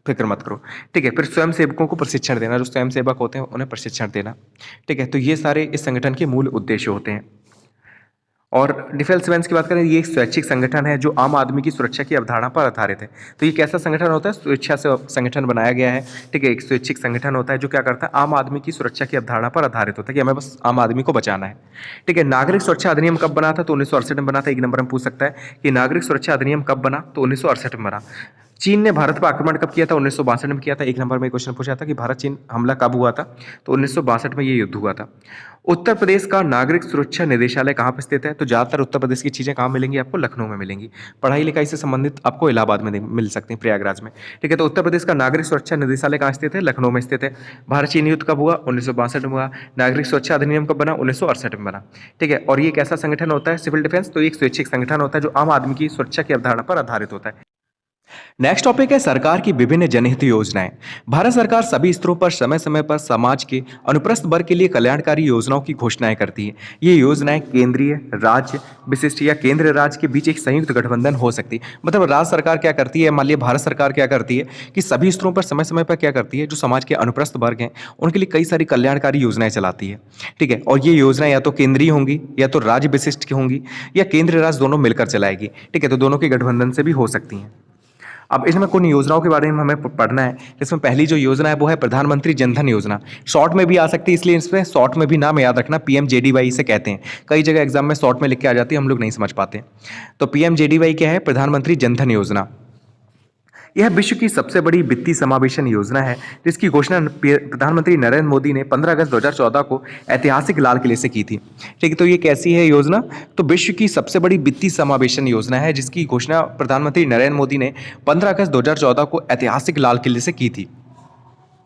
Speaker 1: फिक्र मत करो। ठीक है, फिर स्वयं सेवकों को प्रशिक्षण देना, जो स्वयं सेवक होते हैं उन्हें प्रशिक्षण देना। ठीक है, तो ये सारे इस संगठन के मूल उद्देश्य होते हैं। और डिफेंस डिफेंस की बात करें, ये एक स्वैच्छिक संगठन है जो आम आदमी की सुरक्षा की अवधारणा पर आधारित है। तो ये कैसा संगठन होता है? स्वेच्छा से संगठन बनाया गया है। ठीक है, एक स्वैच्छिक संगठन होता है जो क्या करता है, आम आदमी की सुरक्षा की अवधारणा पर आधारित होता है कि हमें बस आम आदमी को बचाना है। ठीक है, नागरिक सुरक्षा अधिनियम कब बना था? तो 1968 में बना था। एक नंबर में पूछ सकता है कि नागरिक सुरक्षा अधिनियम कब बना? तो 1968 में बना। चीन ने भारत पर आक्रमण कब किया था? 1962 में किया था। एक नंबर में क्वेश्चन पूछा था कि भारत चीन हमला कब हुआ था? तो 1962 में ये युद्ध हुआ था। उत्तर प्रदेश का नागरिक सुरक्षा निदेशालय कहाँ पर स्थित है? तो ज़्यादातर उत्तर प्रदेश की चीज़ें कहाँ मिलेंगी आपको? लखनऊ में मिलेंगी। पढ़ाई लिखाई से संबंधित आपको इलाहाबाद में मिल सकती हैं, प्रयागराज में। ठीक है, तो उत्तर प्रदेश का नागरिक सुरक्षा निदेशालय कहाँ स्थित है? लखनऊ में स्थित है। भारत चीन युद्ध कब हुआ? 1962 में हुआ। नागरिक सुरक्षा अधिनियम कब बना? 1968 में बना। ठीक है, और ये कैसा संगठन होता है? Civil defence. तो एक स्वैच्छिक संगठन होता है जो आम आदमी की सुरक्षा की अवधारणा पर आधारित होता है। नेक्स्ट टॉपिक है सरकार की विभिन्न जनहित योजनाएं। भारत सरकार सभी स्तरों पर समय समय पर समाज के अनुप्रस्थ वर्ग के लिए कल्याणकारी योजनाओं की घोषणाएं करती है। ये योजनाएं केंद्रीय, राज्य विशिष्ट या केंद्र राज्य के बीच एक संयुक्त गठबंधन हो सकती है। मतलब राज्य सरकार क्या करती है, मान लिया भारत सरकार क्या करती है कि सभी स्तरों पर समय समय पर क्या करती है, जो समाज के अनुप्रस्थ वर्ग हैं उनके लिए कई सारी कल्याणकारी योजनाएं चलाती है। ठीक है, और ये योजनाएं या तो केंद्रीय होंगी या तो राज्य विशिष्ट की होंगी या केंद्र राज्य दोनों मिलकर चलाएगी। ठीक है, तो दोनों के गठबंधन से भी हो सकती हैं। अब इसमें कुछ योजनाओं के बारे में हमें पढ़ना है। इसमें पहली जो योजना है वो है प्रधानमंत्री जनधन योजना। शॉर्ट में भी आ सकती है, इसलिए इसमें शॉर्ट में भी नाम याद रखना, पीएमजेडीवाई से कहते हैं। कई जगह एग्जाम में शॉर्ट में लिख के आ जाती है, हम लोग नहीं समझ पाते। तो पीएमजेडीवाई क्या है? प्रधानमंत्री जनधन योजना। यह विश्व की सबसे बड़ी वित्तीय समावेशन योजना है जिसकी घोषणा प्रधानमंत्री नरेंद्र मोदी ने 15 अगस्त 2014 को ऐतिहासिक लाल किले से की थी। ठीक है, तो ये कैसी है योजना? तो विश्व की सबसे बड़ी वित्तीय समावेशन योजना है जिसकी घोषणा प्रधानमंत्री नरेंद्र मोदी ने 15 अगस्त 2014 को ऐतिहासिक लाल किले से की थी।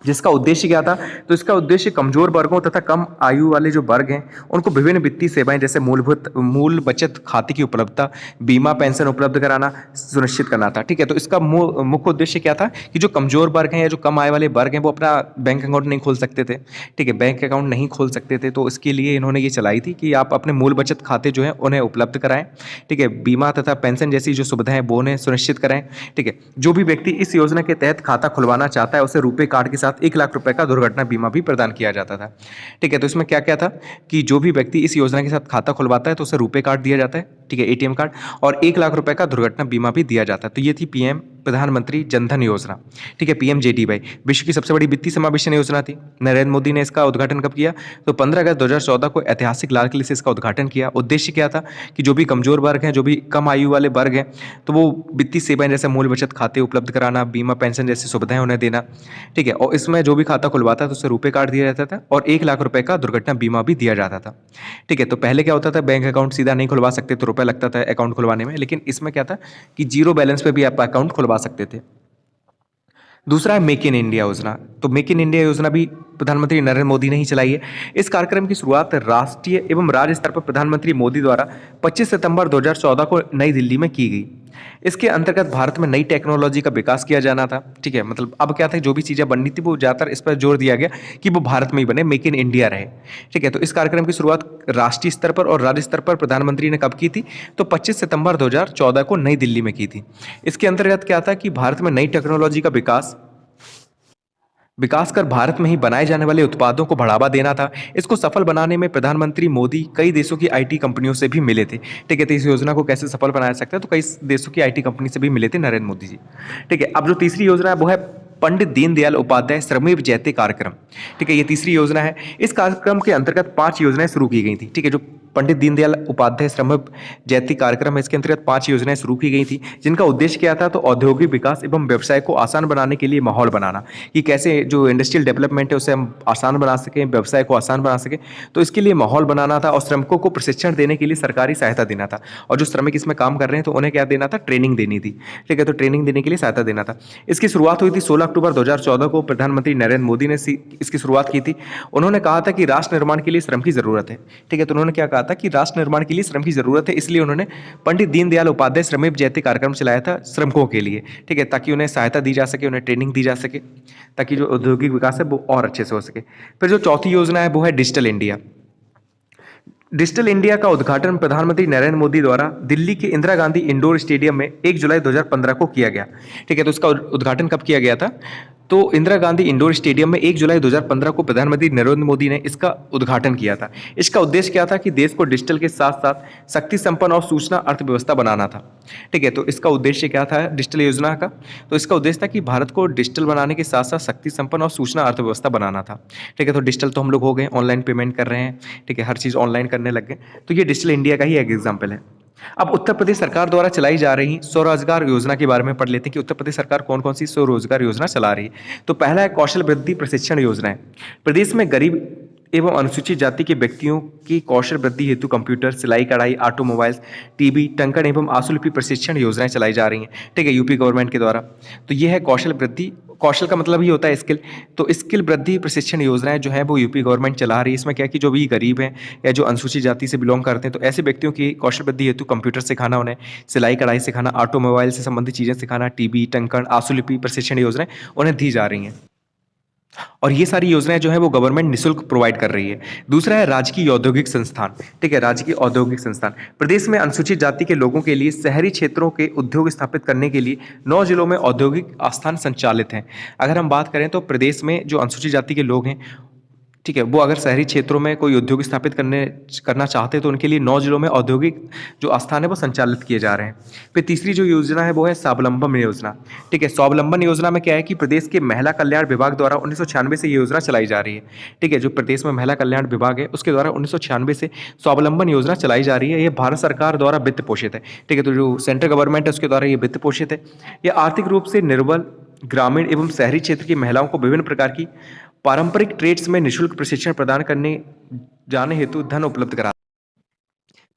Speaker 1: जिसका उद्देश्य क्या था? तो इसका उद्देश्य कमजोर वर्गों तथा कम आयु वाले जो वर्ग हैं उनको विभिन्न वित्तीय सेवाएं जैसे मूल बचत खाते की उपलब्धता, बीमा, पेंशन उपलब्ध कराना सुनिश्चित करना था। ठीक है, तो इसका मुख्य उद्देश्य क्या था कि जो कमजोर वर्ग हैं या जो कम आय वाले वर्ग हैं वो अपना बैंक अकाउंट नहीं खोल सकते थे। ठीक है, बैंक अकाउंट नहीं खोल सकते थे, तो इसके लिए इन्होंने ये चलाई थी कि आप अपने मूल बचत खाते जो है उन्हें उपलब्ध कराएं। ठीक है, बीमा तथा पेंशन जैसी जो सुविधाएं वो उन्हें सुनिश्चित कराएं। ठीक है, जो भी व्यक्ति इस योजना के तहत खाता खुलवाना चाहता है उसे रुपए कार्ड के साथ 1 लाख रुपए का दुर्घटना बीमा भी प्रदान किया जाता था। ठीक है, तो इसमें क्या क्या था कि जो भी व्यक्ति इस योजना के साथ खाता खुलवाता है तो उसे रुपए कार्ड दिया जाता है। ठीक है, एटीएम कार्ड, और 1 लाख रुपए का दुर्घटना बीमा भी दिया जाता है। तो ये थी पीएम प्रधानमंत्री जनधन योजना। ठीक है, पीएमजेडीवाई विश्व की सबसे बड़ी वित्तीय समावेशन योजना थी। नरेंद्र मोदी ने इसका उद्घाटन कब किया? तो 15 अगस्त 2014 को ऐतिहासिक लाल किले से इसका उद्घाटन किया। उद्देश्य क्या था कि जो भी कमजोर वर्ग हैं, जो भी कम आयु वाले वर्ग हैं, तो वो वित्तीय सेवाएं जैसे मूल बचत खाते उपलब्ध कराना, बीमा, पेंशन जैसी सुविधाएं उन्हें देना। ठीक है, और इसमें जो भी खाता खुलवाता था तो उसे रुपए कार्ड दिया जाता था और 1 लाख रुपए का दुर्घटना बीमा भी दिया जाता था। ठीक है, तो पहले क्या होता था, बैंक अकाउंट सीधा नहीं खुलवा सकते तो रुपए लगता था अकाउंट खुलवाने में, लेकिन इसमें क्या था कि जीरो बैलेंस पे भी आप अकाउंट खुलवा सकते थे। दूसरा है मेक इन इंडिया योजना। तो मेक इन इंडिया योजना भी प्रधानमंत्री नरेंद्र मोदी ने ही चलाई है। इस कार्यक्रम की शुरुआत राष्ट्रीय एवं राज्य स्तर पर प्रधानमंत्री मोदी द्वारा 25 सितंबर 2014 को नई दिल्ली में की गई। इसके अंतर्गत भारत में नई टेक्नोलॉजी का विकास किया जाना था। ठीक है, मतलब अब क्या था, जो भी चीज़ें बननी थी वो ज़्यादातर इस पर जोर दिया गया कि वो भारत में ही बने, मेक इन इंडिया रहे। ठीक है, तो इस कार्यक्रम की शुरुआत राष्ट्रीय स्तर पर और राज्य स्तर पर प्रधानमंत्री ने कब की थी? तो 25 सितंबर 2014 को नई दिल्ली में की थी। इसके अंतर्गत क्या था कि भारत में नई टेक्नोलॉजी का विकास कर भारत में ही बनाए जाने वाले उत्पादों को बढ़ावा देना था। इसको सफल बनाने में प्रधानमंत्री मोदी कई देशों की आईटी कंपनियों से भी मिले थे। ठीक है, तो इस योजना को कैसे सफल बनाया सकते हैं, तो कई देशों की आईटी कंपनी से भी मिले थे नरेंद्र मोदी जी। ठीक है, अब जो तीसरी योजना है वो है पंडित दीनदयाल उपाध्याय श्रमेव जयते कार्यक्रम। ठीक है, ये तीसरी योजना है। इस कार्यक्रम के अंतर्गत 5 योजनाएं शुरू की गई थी। ठीक है, जो पंडित दीनदयाल उपाध्याय श्रमेव जयते कार्यक्रम है इसके अंतर्गत 5 योजनाएं शुरू की गई थी, जिनका उद्देश्य क्या था? तो औद्योगिक विकास एवं व्यवसाय को आसान बनाने के लिए माहौल बनाना, कि कैसे जो इंडस्ट्रियल डेवलपमेंट है उसे हम आसान बना सकें, व्यवसाय को आसान बना सकें, तो इसके लिए माहौल बनाना था। और श्रमिकों को प्रशिक्षण देने के लिए सरकारी सहायता देना था, और जो श्रमिक इसमें काम कर रहे हैं तो उन्हें क्या देना था? ट्रेनिंग देनी थी। ठीक है, तो ट्रेनिंग देने के लिए सहायता देना था। इसकी शुरुआत हुई थी 16 अक्टूबर 2014 को। प्रधानमंत्री नरेंद्र मोदी ने इसकी शुरुआत की थी। उन्होंने कहा था कि राष्ट्र निर्माण के लिए श्रम की जरूरत है। ठीक है, तो उन्होंने क्या कहा था कि राष्ट्र निर्माण के लिए श्रम की जरूरत है, इसलिए उन्होंने पंडित दीनदयाल उपाध्याय श्रमेव जयते कार्यक्रम चलाया था श्रमिकों के लिए। ठीक है, ताकि उन्हें सहायता दी जा सके, उन्हें ट्रेनिंग दी जा सके, ताकि जो औद्योगिक विकास है वो और अच्छे से हो सके। फिर जो चौथी योजना है वो है डिजिटल इंडिया। डिजिटल इंडिया का उद्घाटन प्रधानमंत्री नरेंद्र मोदी द्वारा दिल्ली के इंदिरा गांधी इंडोर स्टेडियम में 1 जुलाई 2015 को किया गया। ठीक है, तो इसका उद्घाटन कब किया गया था? तो इंदिरा गांधी इंडोर स्टेडियम में 1 जुलाई 2015 को प्रधानमंत्री नरेंद्र मोदी ने इसका उद्घाटन किया था। इसका उद्देश्य क्या था कि देश को डिजिटल के साथ-साथ शक्ति संपन्न और सूचना अर्थव्यवस्था बनाना था। ठीक है, तो इसका उद्देश्य क्या था डिजिटल योजना का? तो इसका उद्देश्य था कि भारत को डिजिटल बनाने के साथ-साथ शक्ति संपन्न और सूचना अर्थव्यवस्था बनाना था। ठीक है, तो डिजिटल तो हम लोग हो गए, ऑनलाइन पेमेंट कर रहे हैं, ठीक है, हर चीज़ ऑनलाइन करने लग गए। तो ये डिजिटल इंडिया का ही एक एग्जाम्पल है। अब उत्तर प्रदेश सरकार द्वारा चलाई जा रही स्वरोजगार योजना के बारे में पढ़ लेते हैं कि उत्तर प्रदेश सरकार कौन-कौन सी स्वरोजगार योजना चला रही है। तो पहला है कौशल वृद्धि प्रशिक्षण योजना है। प्रदेश में गरीब एवं अनुसूचित जाति के व्यक्तियों की कौशल वृद्धि हेतु कंप्यूटर, सिलाई, कढ़ाई, ऑटोमोबाइल्स, टीबी, टंकन एवं आशुलिपि प्रशिक्षण योजनाएं चलाई जा रही हैं। ठीक है, यूपी गवर्नमेंट के द्वारा। तो ये है कौशल वृद्धि, कौशल का मतलब ही होता है स्किल। तो स्किल वृद्धि प्रशिक्षण योजनाएं जो है वो यूपी गवर्नमेंट चला रही है। इसमें क्या है कि जो भी गरीब हैं या जो अनुसूचित जाति से बिलोंग करते हैं, तो ऐसे व्यक्तियों की कौशल वृद्धि हेतु कंप्यूटर सिखाना, उन्हें सिलाई कढ़ाई सिखाना, ऑटोमोबाइल से संबंधित चीज़ें सिखाना, टीबी, टंकन, आशुलिपि प्रशिक्षण योजनाएं उन्हें दी जा रही हैं। और ये सारी योजनाएं जो है वो गवर्नमेंट निःशुल्क प्रोवाइड कर रही है। दूसरा है राजकीय औद्योगिक संस्थान। ठीक है, राजकीय औद्योगिक संस्थान। प्रदेश में अनुसूचित जाति के लोगों के लिए शहरी क्षेत्रों के उद्योग स्थापित करने के लिए 9 जिलों में औद्योगिक आस्थान संचालित हैं। अगर हम बात करें तो प्रदेश में जो अनुसूचित जाति के लोग हैं, ठीक है, वो अगर शहरी क्षेत्रों में कोई उद्योग स्थापित करना चाहते हैं तो उनके लिए 9 जिलों में औद्योगिक जो आस्थान है वो संचालित किए जा रहे हैं। फिर तीसरी जो योजना है वो है स्वावलंबन योजना। ठीक है, स्वावलंबन योजना में क्या है कि प्रदेश के महिला कल्याण विभाग द्वारा 1996 से ये योजना चलाई जा रही है। ठीक है, जो प्रदेश में महिला कल्याण विभाग है उसके द्वारा 1996 से स्वावलंबन योजना चलाई जा रही है। ये भारत सरकार द्वारा वित्त पोषित है। ठीक है, तो जो सेंट्रल गवर्नमेंट है उसके द्वारा ये वित्त पोषित है। ये आर्थिक रूप से निर्बल ग्रामीण एवं शहरी क्षेत्र की महिलाओं को विभिन्न प्रकार की पारंपरिक ट्रेड्स में निःशुल्क प्रशिक्षण प्रदान करने जाने हेतु धन उपलब्ध करा।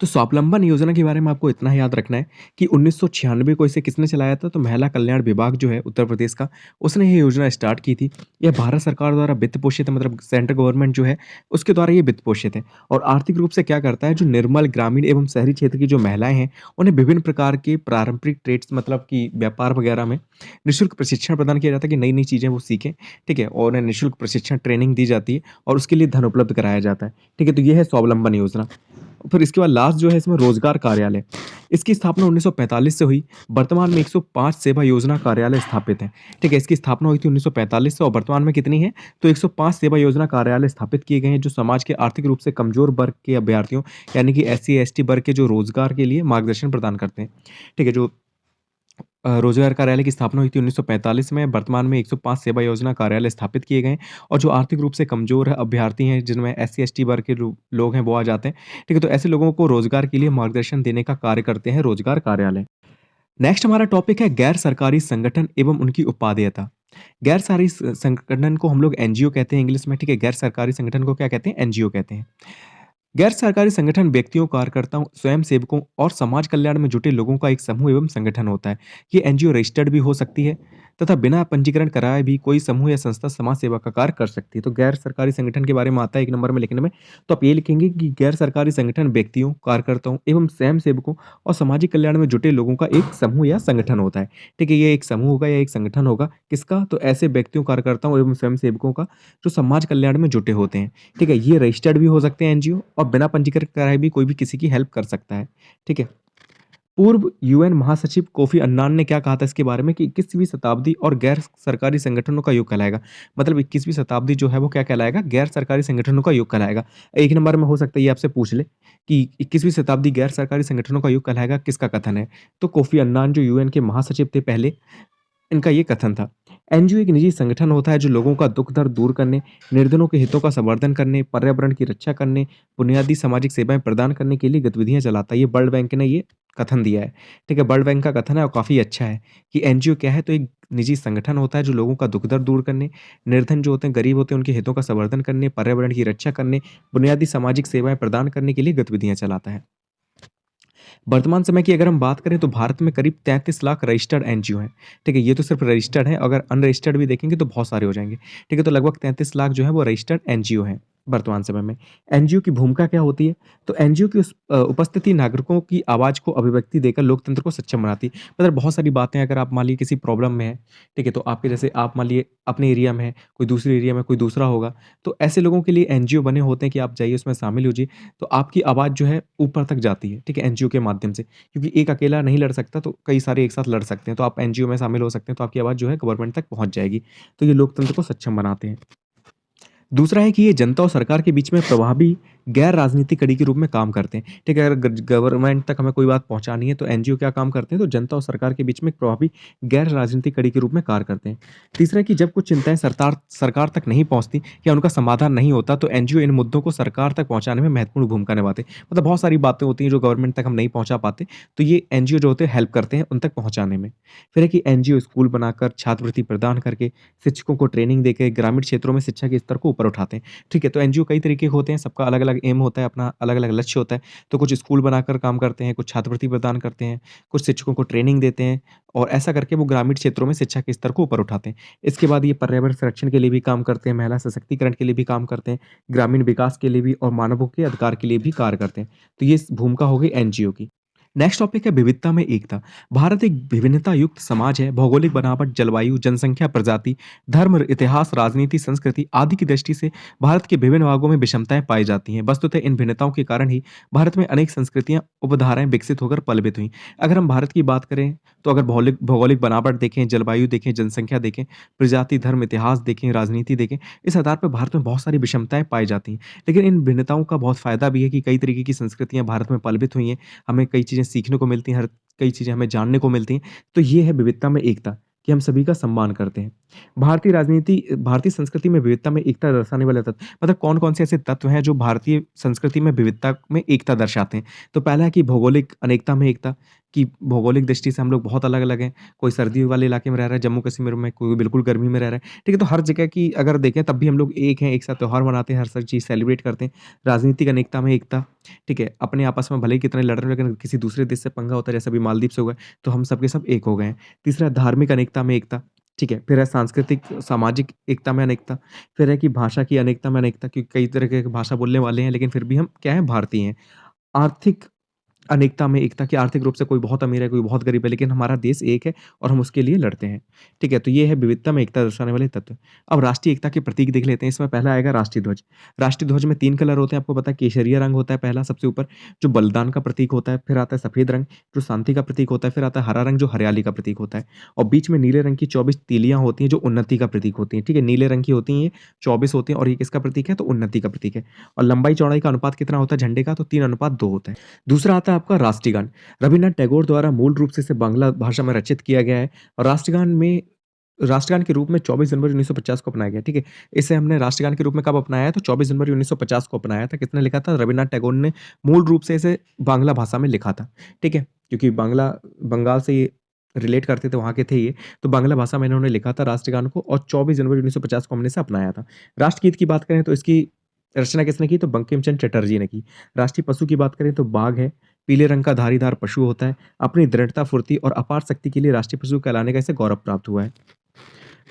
Speaker 1: तो स्वावलंबन योजना के बारे में आपको इतना याद रखना है कि 1996 को इसे किसने चलाया था? तो महिला कल्याण विभाग जो है उत्तर प्रदेश का, उसने ये योजना स्टार्ट की थी। यह भारत सरकार द्वारा वित्त पोषित है, मतलब सेंट्रल गवर्नमेंट जो है उसके द्वारा ये वित्त पोषित है। और आर्थिक रूप से क्या करता है, जो निर्मल ग्रामीण एवं शहरी क्षेत्र की जो महिलाएं हैं उन्हें विभिन्न प्रकार के पारंपरिक ट्रेड्स, मतलब कि व्यापार वगैरह में निःशुल्क प्रशिक्षण प्रदान किया जाता है कि नई नई चीज़ें वो सीखें। ठीक है, और उन्हें निःशुल्क प्रशिक्षण ट्रेनिंग दी जाती है और उसके लिए धन उपलब्ध कराया जाता है। ठीक है, तो ये है स्वावलंबन योजना। फिर इसके बाद लास्ट जो है इसमें रोजगार कार्यालय। इसकी स्थापना 1945 से हुई। वर्तमान में 105 सेवा योजना कार्यालय स्थापित हैं। ठीक है, इसकी स्थापना हुई थी 1945 से और वर्तमान में कितनी है? तो 105 सेवा योजना कार्यालय स्थापित किए गए हैं जो समाज के आर्थिक रूप से कमजोर वर्ग के अभ्यर्थियों यानी कि एससी एसटी वर्ग के जो रोजगार के लिए मार्गदर्शन प्रदान करते हैं। ठीक है, जो रोजगार कार्यालय की स्थापना हुई थी 1945 में। वर्तमान में 105 सेवा योजना कार्यालय स्थापित किए गए हैं और जो आर्थिक रूप से कमजोर अभ्यर्थी हैं जिनमें एससी एसटी वर्ग के लोग हैं वो आ जाते हैं। ठीक है, तो ऐसे लोगों को रोजगार के लिए मार्गदर्शन देने का कार्य करते हैं रोजगार कार्यालय। नेक्स्ट हमारा टॉपिक है गैर सरकारी संगठन एवं उनकी उपादेयता। गैर सरकारी संगठन को हम लोग एनजीओ कहते हैं इंग्लिश में। ठीक है, गैर सरकारी संगठन को क्या कहते हैं? एनजीओ कहते हैं। गैर सरकारी संगठन व्यक्तियों, कार्यकर्ताओं, स्वयंसेवकों और समाज कल्याण में जुटे लोगों का एक समूह एवं संगठन होता है। ये एनजीओ रजिस्टर्ड भी हो सकती है तथा बिना पंजीकरण कराए भी कोई समूह या संस्था समाज सेवा का कार्य कर सकती है। तो गैर सरकारी संगठन के बारे में आता है 1 नंबर में लिखने में, तो आप ये लिखेंगे कि गैर सरकारी संगठन व्यक्तियों, कार्यकर्ताओं एवं स्वयंसेवकों और सामाजिक कल्याण में जुटे लोगों का एक समूह या संगठन होता है। ठीक है, ये एक समूह होगा या एक संगठन होगा। किसका? तो ऐसे व्यक्तियों, कार्यकर्ताओं एवं स्वयंसेवकों का जो समाज कल्याण में जुटे होते हैं। ठीक है, ये रजिस्टर्ड भी हो सकते हैं एनजीओ और बिना पंजीकरण कराए भी कोई भी किसी की हेल्प कर सकता है। ठीक है, पूर्व यूएन महासचिव कोफी अन्नान ने क्या कहा था इसके बारे में कि 21वीं शताब्दी और गैर सरकारी संगठनों का युग कहलाएगा। मतलब 21वीं शताब्दी जो है वो क्या कहलाएगा? गैर सरकारी संगठनों का युग कहलाएगा। 1 नंबर में हो सकता है ये आपसे पूछ ले कि 21वीं शताब्दी गैर सरकारी संगठनों का युग कहलाएगा, किसका कथन है? तो कोफी अन्नान जो यूएन के महासचिव थे पहले, इनका ये कथन था। एनजीओ एक निजी संगठन होता है जो लोगों का दुख दर्द दूर करने, निर्धनों के हितों का संवर्धन करने, पर्यावरण की रक्षा करने, बुनियादी सामाजिक सेवाएं प्रदान करने के लिए गतिविधियां चलाता है। ये वर्ल्ड बैंक ने ये कथन दिया है। ठीक है, वर्ल्ड बैंक का कथन है और काफ़ी अच्छा है कि एनजीओ क्या है, तो एक निजी संगठन होता है जो लोगों का दुख दर्द दूर करने, निर्धन जो होते हैं, गरीब होते हैं, उनके हितों का संवर्धन करने, पर्यावरण की रक्षा करने, बुनियादी सामाजिक सेवाएं प्रदान करने के लिए गतिविधियां चलाता है। वर्तमान समय की अगर हम बात करें तो भारत में करीब 33 लाख रजिस्टर्ड एनजीओ हैं। ठीक है, ये तो सिर्फ रजिस्टर्ड है, अगर अनरजिस्टर्ड भी देखेंगे तो बहुत सारे हो जाएंगे। ठीक है, तो लगभग 33 लाख जो है वो रजिस्टर्ड एनजीओ हैं।
Speaker 2: वर्तमान समय में। एनजीओ की भूमिका क्या होती है? तो एनजीओ की उपस्थिति नागरिकों की आवाज़ को अभिव्यक्ति देकर लोकतंत्र को सक्षम बनाती है। मतलब बहुत सारी बातें अगर आप मान लीजिए किसी प्रॉब्लम में हैं, ठीक है? तो आपके जैसे आप मान लिए अपने एरिया में हैं, कोई दूसरे एरिया में कोई दूसरा होगा, तो ऐसे लोगों के लिए एनजीओ बने होते हैं कि आप जाइए उसमें शामिल होजिए, तो आपकी आवाज़ जो है ऊपर तक जाती है, ठीक है? एनजीओ के माध्यम से। क्योंकि एक अकेला नहीं लड़ सकता, तो कई सारे एक साथ लड़ सकते हैं। तो आप एनजीओ में शामिल हो सकते हैं, तो आपकी आवाज़ जो है गवर्नमेंट तक पहुँच जाएगी। तो ये लोकतंत्र को सक्षम बनाते हैं। दूसरा है कि ये जनता और सरकार के बीच में प्रभावी गैर राजनीतिक कड़ी के रूप में काम करते हैं। ठीक है, अगर गवर्नमेंट तक हमें कोई बात पहुँचानी है तो एनजीओ क्या काम करते हैं, तो जनता और सरकार के बीच में एक प्रभावी गैर राजनीतिक कड़ी के रूप में कार्य करते हैं। तीसरा है कि जब कुछ चिंताएँ सरकार सरकार तक नहीं पहुँचती या उनका समाधान नहीं होता, तो एनजीओ इन मुद्दों को सरकार तक पहुँचाने में महत्वपूर्ण भूमिका निभाते हैं। मतलब बहुत सारी बातें होती हैं जो गवर्नमेंट तक हम नहीं पहुँचा पाते, तो ये एनजीओ जो होते हैं हेल्प करते हैं उन तक पहुँचाने में। फिर है कि एनजीओ स्कूल बनाकर, छात्रवृत्ति प्रदान करके, शिक्षकों को ट्रेनिंग देके ग्रामीण क्षेत्रों में शिक्षा के स्तर को ऊपर उठाते हैं। ठीक है, तो एनजीओ कई तरीके के होते हैं, सबका अलग-अलग एम होता है, अपना अलग-अलग लक्ष्य होता है। तो कुछ स्कूल बनाकर काम करते हैं, कुछ छात्रवृत्ति प्रदान करते हैं, कुछ शिक्षकों को ट्रेनिंग देते हैं और ऐसा करके वो ग्रामीण क्षेत्रों में शिक्षा के स्तर को ऊपर उठाते हैं। इसके बाद ये पर्यावरण संरक्षण के लिए भी काम करते हैं, महिला सशक्तिकरण के लिए भी काम करते हैं, ग्रामीण विकास के लिए भी और मानवों के अधिकार के लिए भी कार्य करते हैं। तो ये भूमिका हो गई एनजीओ की। नेक्स्ट टॉपिक है विविधता में एकता। भारत एक विभिन्नता युक्त समाज है। भौगोलिक बनावट, जलवायु, जनसंख्या, प्रजाति, धर्म, इतिहास, राजनीति, संस्कृति आदि की दृष्टि से भारत के विभिन्न भागों में विषमताएं पाई जाती हैं। वस्तुतः इन भिन्नताओं के कारण ही भारत में अनेक संस्कृतियां उपधाराएं विकसित होकर पलवित हुई। अगर हम भारत की बात करें तो अगर भौगोलिक भौगोलिक बनावट देखें, जलवायु देखें, जनसंख्या देखें, प्रजाति, धर्म, इतिहास देखें, राजनीति देखें, इस आधार पर भारत में बहुत सारी विषमताएं पाई जाती हैं। लेकिन इन भिन्नताओं का बहुत फायदा भी है कि कई तरीके की संस्कृतियां भारत में पलवित हुई हैं। हमें कई चीज़ें सीखने को मिलती हैं, हर कई चीज़ें हमें जानने को मिलती हैं। तो ये है विविधता में एकता, कि हम सभी का सम्मान करते हैं। भारतीय संस्कृति में विविधता में एकता दर्शाने वाले तत्व, मतलब कौन-कौन से ऐसे तत्व हैं जो भारतीय संस्कृति में विविधता में एकता दर्शाते हैं। तो पहला है कि भौगोलिक अनेकता में एकता, कि भौगोलिक दृष्टि से हम लोग बहुत अलग-अलग हैं। कोई सर्दी वाले इलाके में रह रहा है, जम्मू कश्मीर में, कोई बिल्कुल गर्मी में रह रहा है। ठीक है, तो हर जगह की अगर देखें तब भी हम लोग एक हैं, एक साथ त्योहार मनाते हैं, हर सब चीज़ सेलिब्रेट करते हैं। राजनीतिक अनेकता में एकता, ठीक है, अपने आपस में भले ही कितने लड़ रहे हो, लेकिन किसी दूसरे देश से पंगा होता है, जैसे अभी मालदीव से हुआ है, तो हम सब के सब एक हो गए हैं। तीसरा धार्मिक अनेकता में एकता, ठीक है, फिर है सांस्कृतिक सामाजिक एकता में अनेकता, फिर है कि भाषा की अनेकता में अनेकता, क्योंकि कई तरह के भाषा बोलने वाले हैं, लेकिन फिर भी हम क्या हैं, भारतीय हैं। आर्थिक अनेकता में एकता, कि आर्थिक रूप से कोई बहुत अमीर है, कोई बहुत गरीब है, लेकिन हमारा देश एक है और हम उसके लिए लड़ते हैं। ठीक है, तो ये है विविधता में एकता दर्शाने वाले तत्व। अब राष्ट्रीय एकता के प्रतीक देख लेते हैं। इसमें पहला आएगा राष्ट्रीय ध्वज। राष्ट्रीय ध्वज में 3 कलर होते हैं, आपको पता है, केसरिया रंग होता है पहला सबसे ऊपर, जो बलिदान का प्रतीक होता है, फिर आता है सफ़ेद रंग, जो शांति का प्रतीक होता है, फिर आता है हरा रंग, जो हरियाली का प्रतीक होता है, और बीच में नीले रंग की 24 तीलियाँ होती हैं, जो उन्नति का प्रतीक होती हैं। ठीक है, नीले रंग की होती हैं ये, 24 होती हैं, और ये किसका प्रतीक है, तो उन्नति का प्रतीक है। और लंबाई-चौड़ाई का अनुपात कितना होता है झंडे का, तो 3:2 होता है। दूसरा आता है आपका राष्ट्रीय गान। रवीन्द्रनाथ टैगोर द्वारा मूल रूप से इसे बांग्ला भाषा में रचित किया गया है और राष्ट्रगान के रूप में 24 जनवरी 1950 को अपनाया गया, ठीक है? इसे हमने राष्ट्रगान के रूप में कब अपनाया है, तो 24 जनवरी 1950 को अपनाया था। किसने लिखा था? रवीन्द्रनाथ टैगोर ने मूल रूप से इसे बांग्ला भाषा में लिखा था, ठीक है? क्योंकि बंगाल से ये रिलेट करते थे, वहाँ के थे ये, तो बांग्ला भाषा में इन्होंने लिखा था राष्ट्रगान को और 24 जनवरी 1950 को हमने इसे अपनाया था। राष्ट्रगीत की बात करें तो इसकी रचना किसने की? तो बंकिम चंद्र चटर्जी ने की। राष्ट्रीय पशु की बात करें तो बाघ है, पीले रंग का धारीदार पशु होता है। अपनी दृढ़ता, फुर्ती और अपार शक्ति के लिए राष्ट्रीय पशु कहलाने का इसे गौरव प्राप्त हुआ है।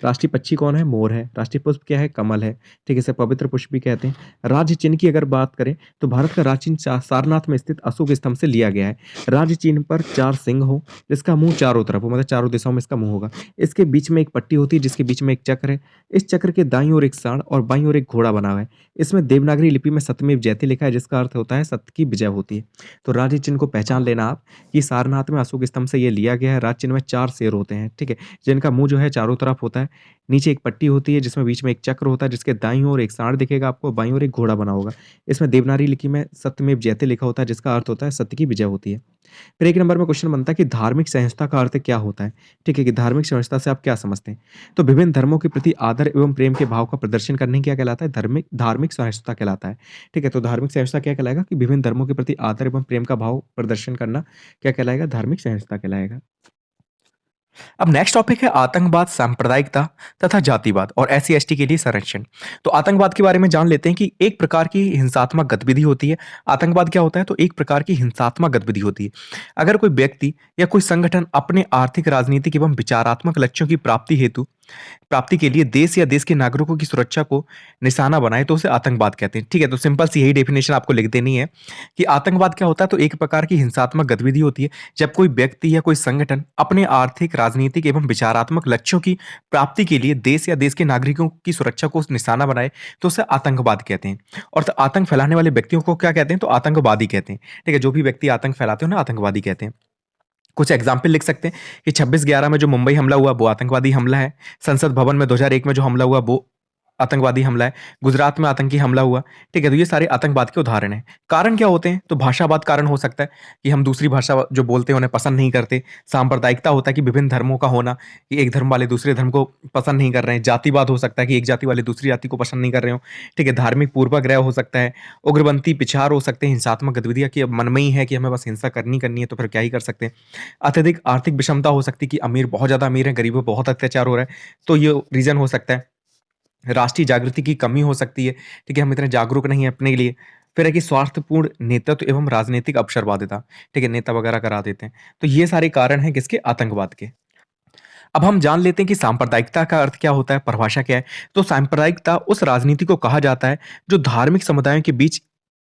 Speaker 2: राष्ट्रीय पक्षी कौन है? मोर है। राष्ट्रीय पुष्प क्या है? कमल है। ठीक है, इसे पवित्र पुष्प भी कहते हैं। राज्य चिन्ह की अगर बात करें तो भारत का राज्य चिन्ह सारनाथ में स्थित अशोक स्तंभ से लिया गया है। राज्य चिन्ह पर 4 सिंह हो, जिसका मुंह चारों तरफ हो, मतलब चारों दिशाओं में इसका मुंह होगा। इसके बीच में एक पट्टी होती है, जिसके बीच में एक चक्र है। इस चक्र के दाईं ओर एक सांड और बाईं ओर एक घोड़ा बना हुआ है। इसमें देवनागरी लिपि में सत्यमेव जयते लिखा है, जिसका अर्थ होता है सत्य की विजय होती है। तो राज्य चिन्ह को पहचान लेना आप, कि सारनाथ में अशोक स्तंभ से ये लिया गया है। राज्य चिन्ह में 4 शेर होते हैं, ठीक है, जिनका मुंह जो है चारों तरफ होता है। नीचे एक पट्टी होती है, जिसमें बीच में एक चक्र होता है, जिसके दाईं ओर एक सांड दिखेगा आपको, बाईं ओर एक घोड़ा बना होगा। इसमें देवनागरी लिपि में सत्यमेव जयते लिखा होता है, जिसका अर्थ होता है सत्य की विजय होती है। फिर 1 नंबर में क्वेश्चन बनता है कि धार्मिक सहिष्णुता का अर्थ क्या होता है? ठीक है, कि धार्मिक सहिष्णुता से आप क्या समझते हैं? तो विभिन्न धर्मों के प्रति आदर एवं प्रेम के भाव का प्रदर्शन करने क्या कहलाता है? धार्मिक सहिष्णुता कहलाता है। ठीक है, तो धार्मिक सहिष्णुता क्या कहलाएगा? कि विभिन्न धर्मों के प्रति आदर एवं प्रेम का भाव प्रदर्शन करना क्या कहलाएगा? धार्मिक सहिष्णुता कहलाएगा।
Speaker 1: अब नेक्स्ट टॉपिक है आतंकवाद, सांप्रदायिकता तथा जातिवाद और एससी/एसटी के लिए संरक्षण। तो आतंकवाद के बारे में जान लेते हैं कि एक प्रकार की हिंसात्मक गतिविधि होती है। आतंकवाद क्या होता है? तो एक प्रकार की हिंसात्मक गतिविधि होती है। अगर कोई व्यक्ति या कोई संगठन अपने आर्थिक, राजनीतिक एवं विचारात्मक लक्ष्यों की प्राप्ति हेतु
Speaker 2: प्राप्ति के लिए देश या देश के नागरिकों की सुरक्षा को निशाना बनाए तो उसे आतंकवाद कहते हैं। ठीक है, तो सिंपल सी यही डेफिनेशन आपको लिख देनी है कि आतंकवाद क्या होता है। तो एक प्रकार की हिंसात्मक गतिविधि होती है जब कोई व्यक्ति या कोई संगठन अपने आर्थिक, राजनीतिक एवं विचारात्मक लक्ष्यों की प्राप्ति के लिए देश या देश के नागरिकों की सुरक्षा को निशाना बनाए तो उसे आतंकवाद कहते हैं। और तो आतंक फैलाने वाले व्यक्तियों को क्या कहते हैं? तो आतंकवादी कहते हैं। ठीक है, जो भी व्यक्ति आतंक फैलाते हैं उन्हें आतंकवादी कहते हैं। कुछ एग्जाम्पल लिख सकते हैं कि 26/11 में जो मुंबई हमला हुआ वो आतंकवादी हमला है। संसद भवन में 2001 में जो हमला हुआ वो आतंकवादी हमला है। गुजरात में आतंकी हमला हुआ। ठीक है, तो ये सारे आतंकवाद के उदाहरण हैं। कारण क्या होते हैं? तो भाषावाद कारण हो सकता है कि हम दूसरी भाषा जो बोलते हैं उन्हें पसंद नहीं करते। सांप्रदायिकता होता है कि विभिन्न धर्मों का होना, कि एक धर्म वाले दूसरे धर्म को पसंद नहीं कर रहे हैं। जातिवाद हो सकता है कि एक जाति वाले दूसरी जाति को पसंद नहीं कर रहे हो। ठीक है, धार्मिक पूर्वाग्रह हो सकता है। उग्रपंथी विचार हो सकते हैं। हिंसात्मक गतिविधियां कि अब मन में ही है कि हमें बस हिंसा करनी है तो फिर क्या ही कर सकते हैं। अत्यधिक आर्थिक विषमता हो सकती है कि अमीर बहुत ज्यादा अमीर है, गरीबों पर बहुत अत्याचार हो रहा है, तो ये रीजन हो सकता है। राष्ट्रीय जागृति की कमी हो सकती है। ठीक है, हम इतने जागरूक नहीं है अपने लिए। फिर है कि स्वार्थपूर्ण नेतृत्व एवं राजनीतिक अवसरवादिता। ठीक है, नेता वगैरह करा देते हैं। तो ये सारे कारण हैं किसके? आतंकवाद के। अब हम जान लेते हैं कि सांप्रदायिकता का अर्थ क्या होता है, परिभाषा क्या है। तो सांप्रदायिकता उस राजनीति को कहा जाता है जो धार्मिक समुदायों के बीच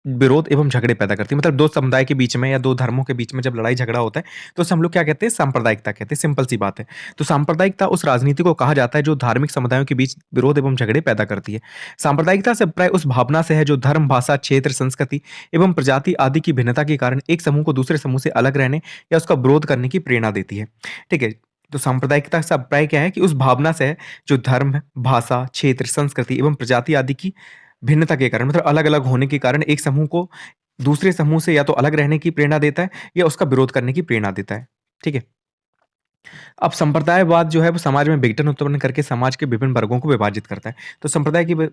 Speaker 2: विरोध एवं झगड़े पैदा करती है। मतलब दो समुदाय के बीच में या दो धर्मों के बीच में जब लड़ाई झगड़ा होता है तो उसे हम लोग क्या कहते हैं? सांप्रदायिकता कहते हैं। सिंपल सी बात है। तो सांप्रदायिकता उस राजनीति को कहा जाता है जो धार्मिक समुदायों के बीच विरोध एवं झगड़े पैदा करती है। सांप्रदायिकता से अभिप्राय उस भावना से है जो धर्म, भाषा, क्षेत्र, संस्कृति एवं प्रजाति आदि की भिन्नता के कारण एक समूह को दूसरे समूह से अलग रहने या उसका विरोध करने की प्रेरणा देती है। ठीक है, तो सांप्रदायिकता से अभिप्राय क्या है? कि उस भावना से है जो धर्म, भाषा, क्षेत्र, संस्कृति एवं प्रजाति आदि की भिन्नता के कारण, मतलब अलग-अलग होने के कारण एक समूह को दूसरे समूह से या तो अलग रहने की प्रेरणा देता है या उसका विरोध करने की प्रेरणा देता है। ठीक है? अब संप्रदायवाद जो है वो समाज में विघटन उत्पन्न करके समाज के विभिन्न वर्गों को विभाजित करता है। तो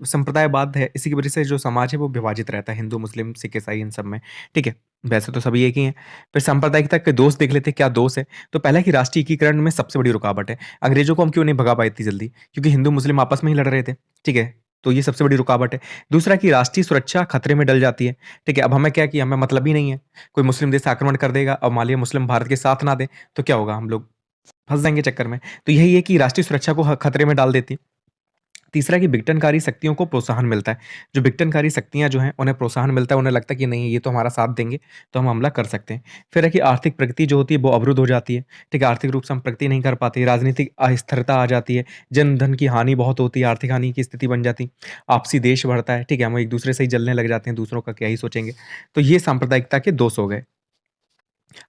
Speaker 2: संप्रदायवाद है, इसी की वजह से जो समाज है वो विभाजित रहता है, हिंदू, मुस्लिम, सिख, ईसाई इन सब में। ठीक है? वैसे तो सभी एक ही हैं। फिर सांप्रदायिकता के दोष देख लेते हैं, क्या दोष है? तो पहला है कि राष्ट्रीय एकीकरण में सबसे बड़ी रुकावट है। अंग्रेजों को हम क्यों नहीं भगा पाए इतनी जल्दी? क्योंकि हिंदू, मुस्लिम आपस में ही लड़ रहे थे। ठीक है? तो ये सबसे बड़ी रुकावट है। दूसरा कि राष्ट्रीय सुरक्षा खतरे में डल जाती है। ठीक है? अब हमें क्या कि हमें मतलब ही नहीं है। कोई मुस्लिम देश आक्रमण कर देगा और मान लिया मुस्लिम भारत के साथ ना दें, तो क्या होगा? हम लोग फँस जाएँगे चक्कर में। तो यही है कि राष्ट्रीय सुरक्षा को ह खतरे में डाल देती है। तीसरा कि विघटनकारी शक्तियों को प्रोत्साहन मिलता है। जो विघटनकारी शक्तियाँ जो हैं, उन्हें प्रोत्साहन मिलता है, उन्हें लगता है कि नहीं ये तो हमारा साथ देंगे, तो हम हमला कर सकते हैं। फिर है कि आर्थिक प्रगति जो होती है वो अवरुद्ध हो जाती है। ठीक है? आर्थिक रूप से हम प्रगति नहीं कर पाते, राजनीतिक अस्थिरता आ जाती है, जन-धन की हानि बहुत होती है, आर्थिक हानि की स्थिति बन जाती, आपसी द्वेष बढ़ता है। ठीक है? हम एक-दूसरे से ही जलने लग जाते हैं, दूसरों का क्या ही सोचेंगे। तो ये सांप्रदायिकता के दोष हो गए।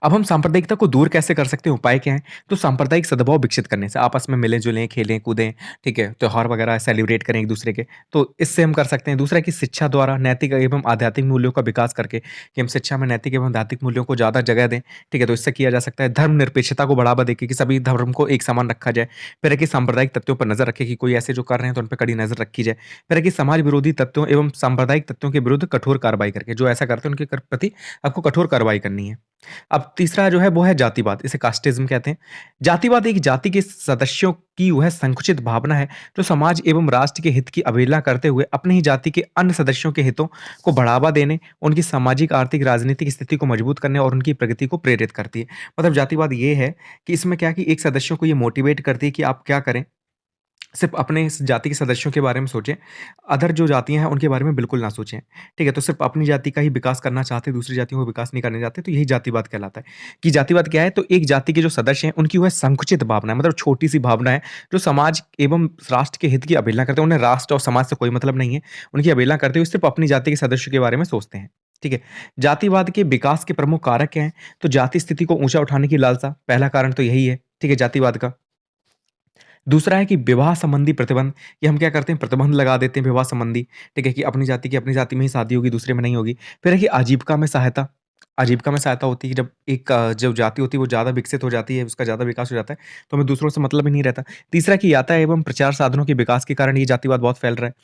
Speaker 2: अब हम सांप्रदायिकता को दूर कैसे कर सकते हैं? उपाय क्या हैं? तो सांप्रदायिक सद्भाव विकसित करने से आपस में मिलें-जुलें, खेलें, कूदें, ठीक है? त्योहार वगैरह सेलिब्रेट करें एक-दूसरे के, तो इससे हम कर सकते हैं। दूसरा है कि शिक्षा द्वारा नैतिक एवं आध्यात्मिक मूल्यों का विकास करके कि हम शिक्षा में नैतिक एवं आध्यात्मिक मूल्यों को ज़्यादा जगह दें, ठीक है? तो इससे किया जा सकता है। धर्मनिरपेक्षता को बढ़ावा देके कि सभी धर्म को एक समान रखा जाए। फिर है कि सांप्रदायिक तत्वों पर नज़र रखें कि कोई ऐसे जो कर रहे हैं तो उन पे कड़ी नज़र रखी जाए। फिर है कि समाज विरोधी तत्वों एवं सांप्रदायिक तत्वों के विरुद्ध कठोर कार्रवाई करके, जो ऐसा करते हैं उनके प्रति आपको कठोर कार्रवाई करनी है। अब तीसरा जो है वो है जातिवाद, इसे कास्टिज़्म कहते हैं। जातिवाद एक जाति के सदस्यों की वह संकुचित भावना है, जो समाज एवं राष्ट्र के हित की अवहेलना करते हुए अपनी ही जाति के अन्य सदस्यों के हितों को बढ़ावा देने, उनकी सामाजिक, आर्थिक, राजनीतिक स्थिति को मजबूत करने और उनकी प्रगति को प्रेरित करती है। मतलब जातिवाद ये है कि इसमें क्या है कि एक सदस्यों को ये मोटिवेट करती है कि आप क्या करें, सिर्फ़ अपने इस जाति के सदस्यों के बारे में सोचें, अदर जो जातियाँ हैं उनके बारे में बिल्कुल ना सोचें, ठीक है? तो सिर्फ़ अपनी जाति का ही विकास करना चाहते हैं, दूसरी जातियों को विकास नहीं करना चाहते, तो यही जातिवाद कहलाता है। कि जातिवाद क्या है? तो एक जाति के जो सदस्य हैं, उनकी वह संकुचित भावना है, मतलब छोटी-सी भावना है, जो समाज एवं राष्ट्र के हित की अवहेलना करते हैं। उन्हें राष्ट्र और समाज से कोई मतलब नहीं है, उनकी अवहेलना करते हुए सिर्फ़ अपनी जाति के सदस्यों के बारे में सोचते हैं, ठीक है? जातिवाद के विकास के प्रमुख कारक क्या हैं? तो जाति स्थिति को ऊँचा उठाने की लालसा, पहला कारण तो यही है, ठीक है, जातिवाद का। दूसरा है कि विवाह संबंधी प्रतिबंध, ये हम क्या करते हैं प्रतिबंध लगा देते हैं विवाह संबंधी, ठीक है? कि अपनी जाति की अपनी जाति में ही शादी होगी, दूसरे में नहीं होगी। फिर है कि आजीविका में सहायता, आजीविका में सहायता होती है कि जब एक जो जाति होती है वो ज़्यादा विकसित हो जाती है, उसका ज़्यादा विकास हो जाता है, तो हमें दूसरों से मतलब ही नहीं रहता। तीसरा कि यातायात एवं प्रचार साधनों के विकास के कारण ये जातिवाद बहुत फैल रहा है।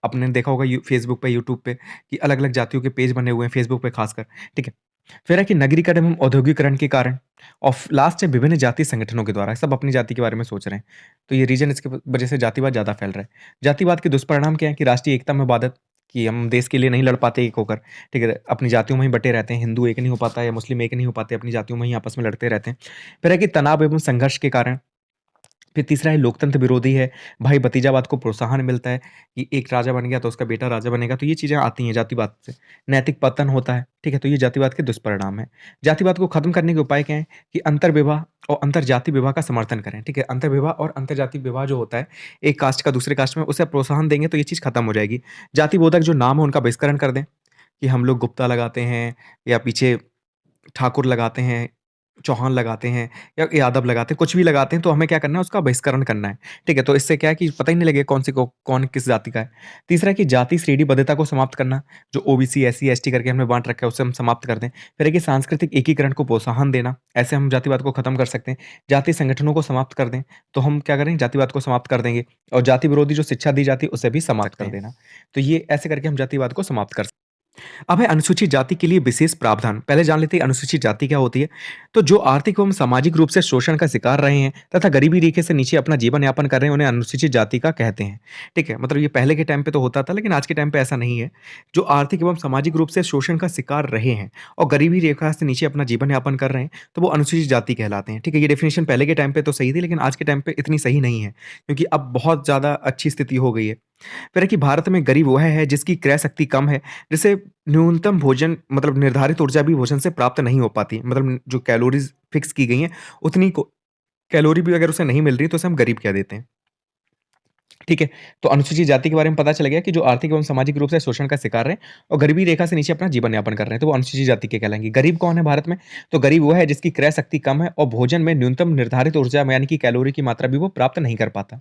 Speaker 2: आपने देखा होगा फेसबुक पे, यूट्यूब पे कि अलग-अलग जातियों के पेज बने हुए हैं फेसबुक पे खासकर, ठीक है? फिर है कि नगरीकरण एवं औद्योगिकरण के कारण और लास्ट है विभिन्न जातीय संगठनों के द्वारा, सब अपनी जाति के बारे में सोच रहे हैं। तो ये रीज़न इसकी वजह से जातिवाद ज़्यादा फैल रहा है। जातिवाद के दुष्परिणाम क्या है कि राष्ट्रीय एकता में बाधक, कि हम देश के लिए नहीं लड़ पाते एक होकर, ठीक है? अपनी जातियों में ही बँटे रहते हैं, हिंदू एक नहीं हो पाता या मुस्लिम एक नहीं हो पाते, अपनी जातियों में ही आपस में लड़ते रहते हैं। फिर है कि तनाव एवं संघर्ष के कारण फिर तीसरा है लोकतंत्र विरोधी है, भाई भतीजावाद को प्रोत्साहन मिलता है कि एक राजा बन गया तो उसका बेटा राजा बनेगा, तो ये चीज़ें आती हैं जातिवाद से। नैतिक पतन होता है, ठीक है? तो ये जातिवाद के दुष्परिणाम हैं। जातिवाद को खत्म करने के उपाय क्या हैं कि अंतर्विवाह और अंतरजातीय विवाह का समर्थन करें, ठीक है? अंतर्विवाह और अंतरजातीय विवाह जो होता है, एक कास्ट का दूसरे कास्ट में, उसे प्रोत्साहन देंगे तो ये चीज़ खत्म हो जाएगी। जातिबोधक जो नाम है उनका बहिष्करण कर दें कि हम लोग गुप्ता लगाते हैं या पीछे ठाकुर लगाते हैं, चौहान लगाते हैं या यादव लगाते हैं, कुछ भी लगाते हैं तो हमें क्या करना है उसका बहिष्करण करना है, ठीक है? तो इससे क्या है कि पता ही नहीं लगेगा कौन किस जाति का है। तीसरा है कि जाति श्रेणीबद्धता को समाप्त करना, जो ओबीसी, एससी, एसटी करके हमने बाँट रखा है उसे हम समाप्त कर दें। फिर है कि सांस्कृतिक एकीकरण को प्रोत्साहन देना, ऐसे हम जातिवाद को खत्म कर सकते हैं। जातीय संगठनों को समाप्त कर दें, तो हम क्या करेंगे जातिवाद को समाप्त कर देंगे और जाति विरोधी जो शिक्षा दी जाती है उसे भी समाप्त कर देना। तो ये ऐसे करके हम जातिवाद को समाप्त कर अब है अनुसूचित जाति के लिए विशेष प्रावधान। पहले जान लेते हैं अनुसूचित जाति क्या होती है। तो जो आर्थिक एवं सामाजिक रूप से शोषण का शिकार रहे हैं तथा गरीबी रेखे से नीचे अपना जीवन यापन कर रहे हैं, उन्हें अनुसूचित जाति का कहते हैं। ठीक है? मतलब ये पहले के टाइम पे तो होता था, लेकिन आज के टाइम पे ऐसा नहीं है। जो आर्थिक एवं सामाजिक रूप से शोषण का शिकार रहे हैं और गरीबी रेखा से नीचे अपना जीवन यापन कर रहे हैं, तो वो अनुसूचित जाति कहलाते हैं। ठीक है? ये डेफिनिशन पहले के टाइम पे तो सही थी, लेकिन आज के टाइम पे इतनी सही नहीं है, क्योंकि अब बहुत ज़्यादा अच्छी स्थिति हो गई है। फिर है कि भारत में गरीब वह है जिसकी क्रय शक्ति कम है, जिसे न्यूनतम भोजन मतलब निर्धारित ऊर्जा भी भोजन से प्राप्त नहीं हो पाती। मतलब जो कैलोरीज़ फिक्स की गई हैं, उतनी को कैलोरी भी अगर उसे नहीं मिल रही, तो उसे हम गरीब कह देते हैं। ठीक है? तो अनुसूचित जाति के बारे में पता चल गया कि जो आर्थिक एवं सामाजिक रूप से शोषण का शिकार हैं और गरीबी रेखा से नीचे अपना जीवन यापन कर रहे हैं, तो वो अनुसूचित जाति के कहलाएँगे। गरीब कौन है भारत में? तो गरीब वो है जिसकी क्रय शक्ति कम है और भोजन में न्यूनतम निर्धारित ऊर्जा यानी कि कैलोरी की मात्रा भी वो प्राप्त नहीं कर पाता।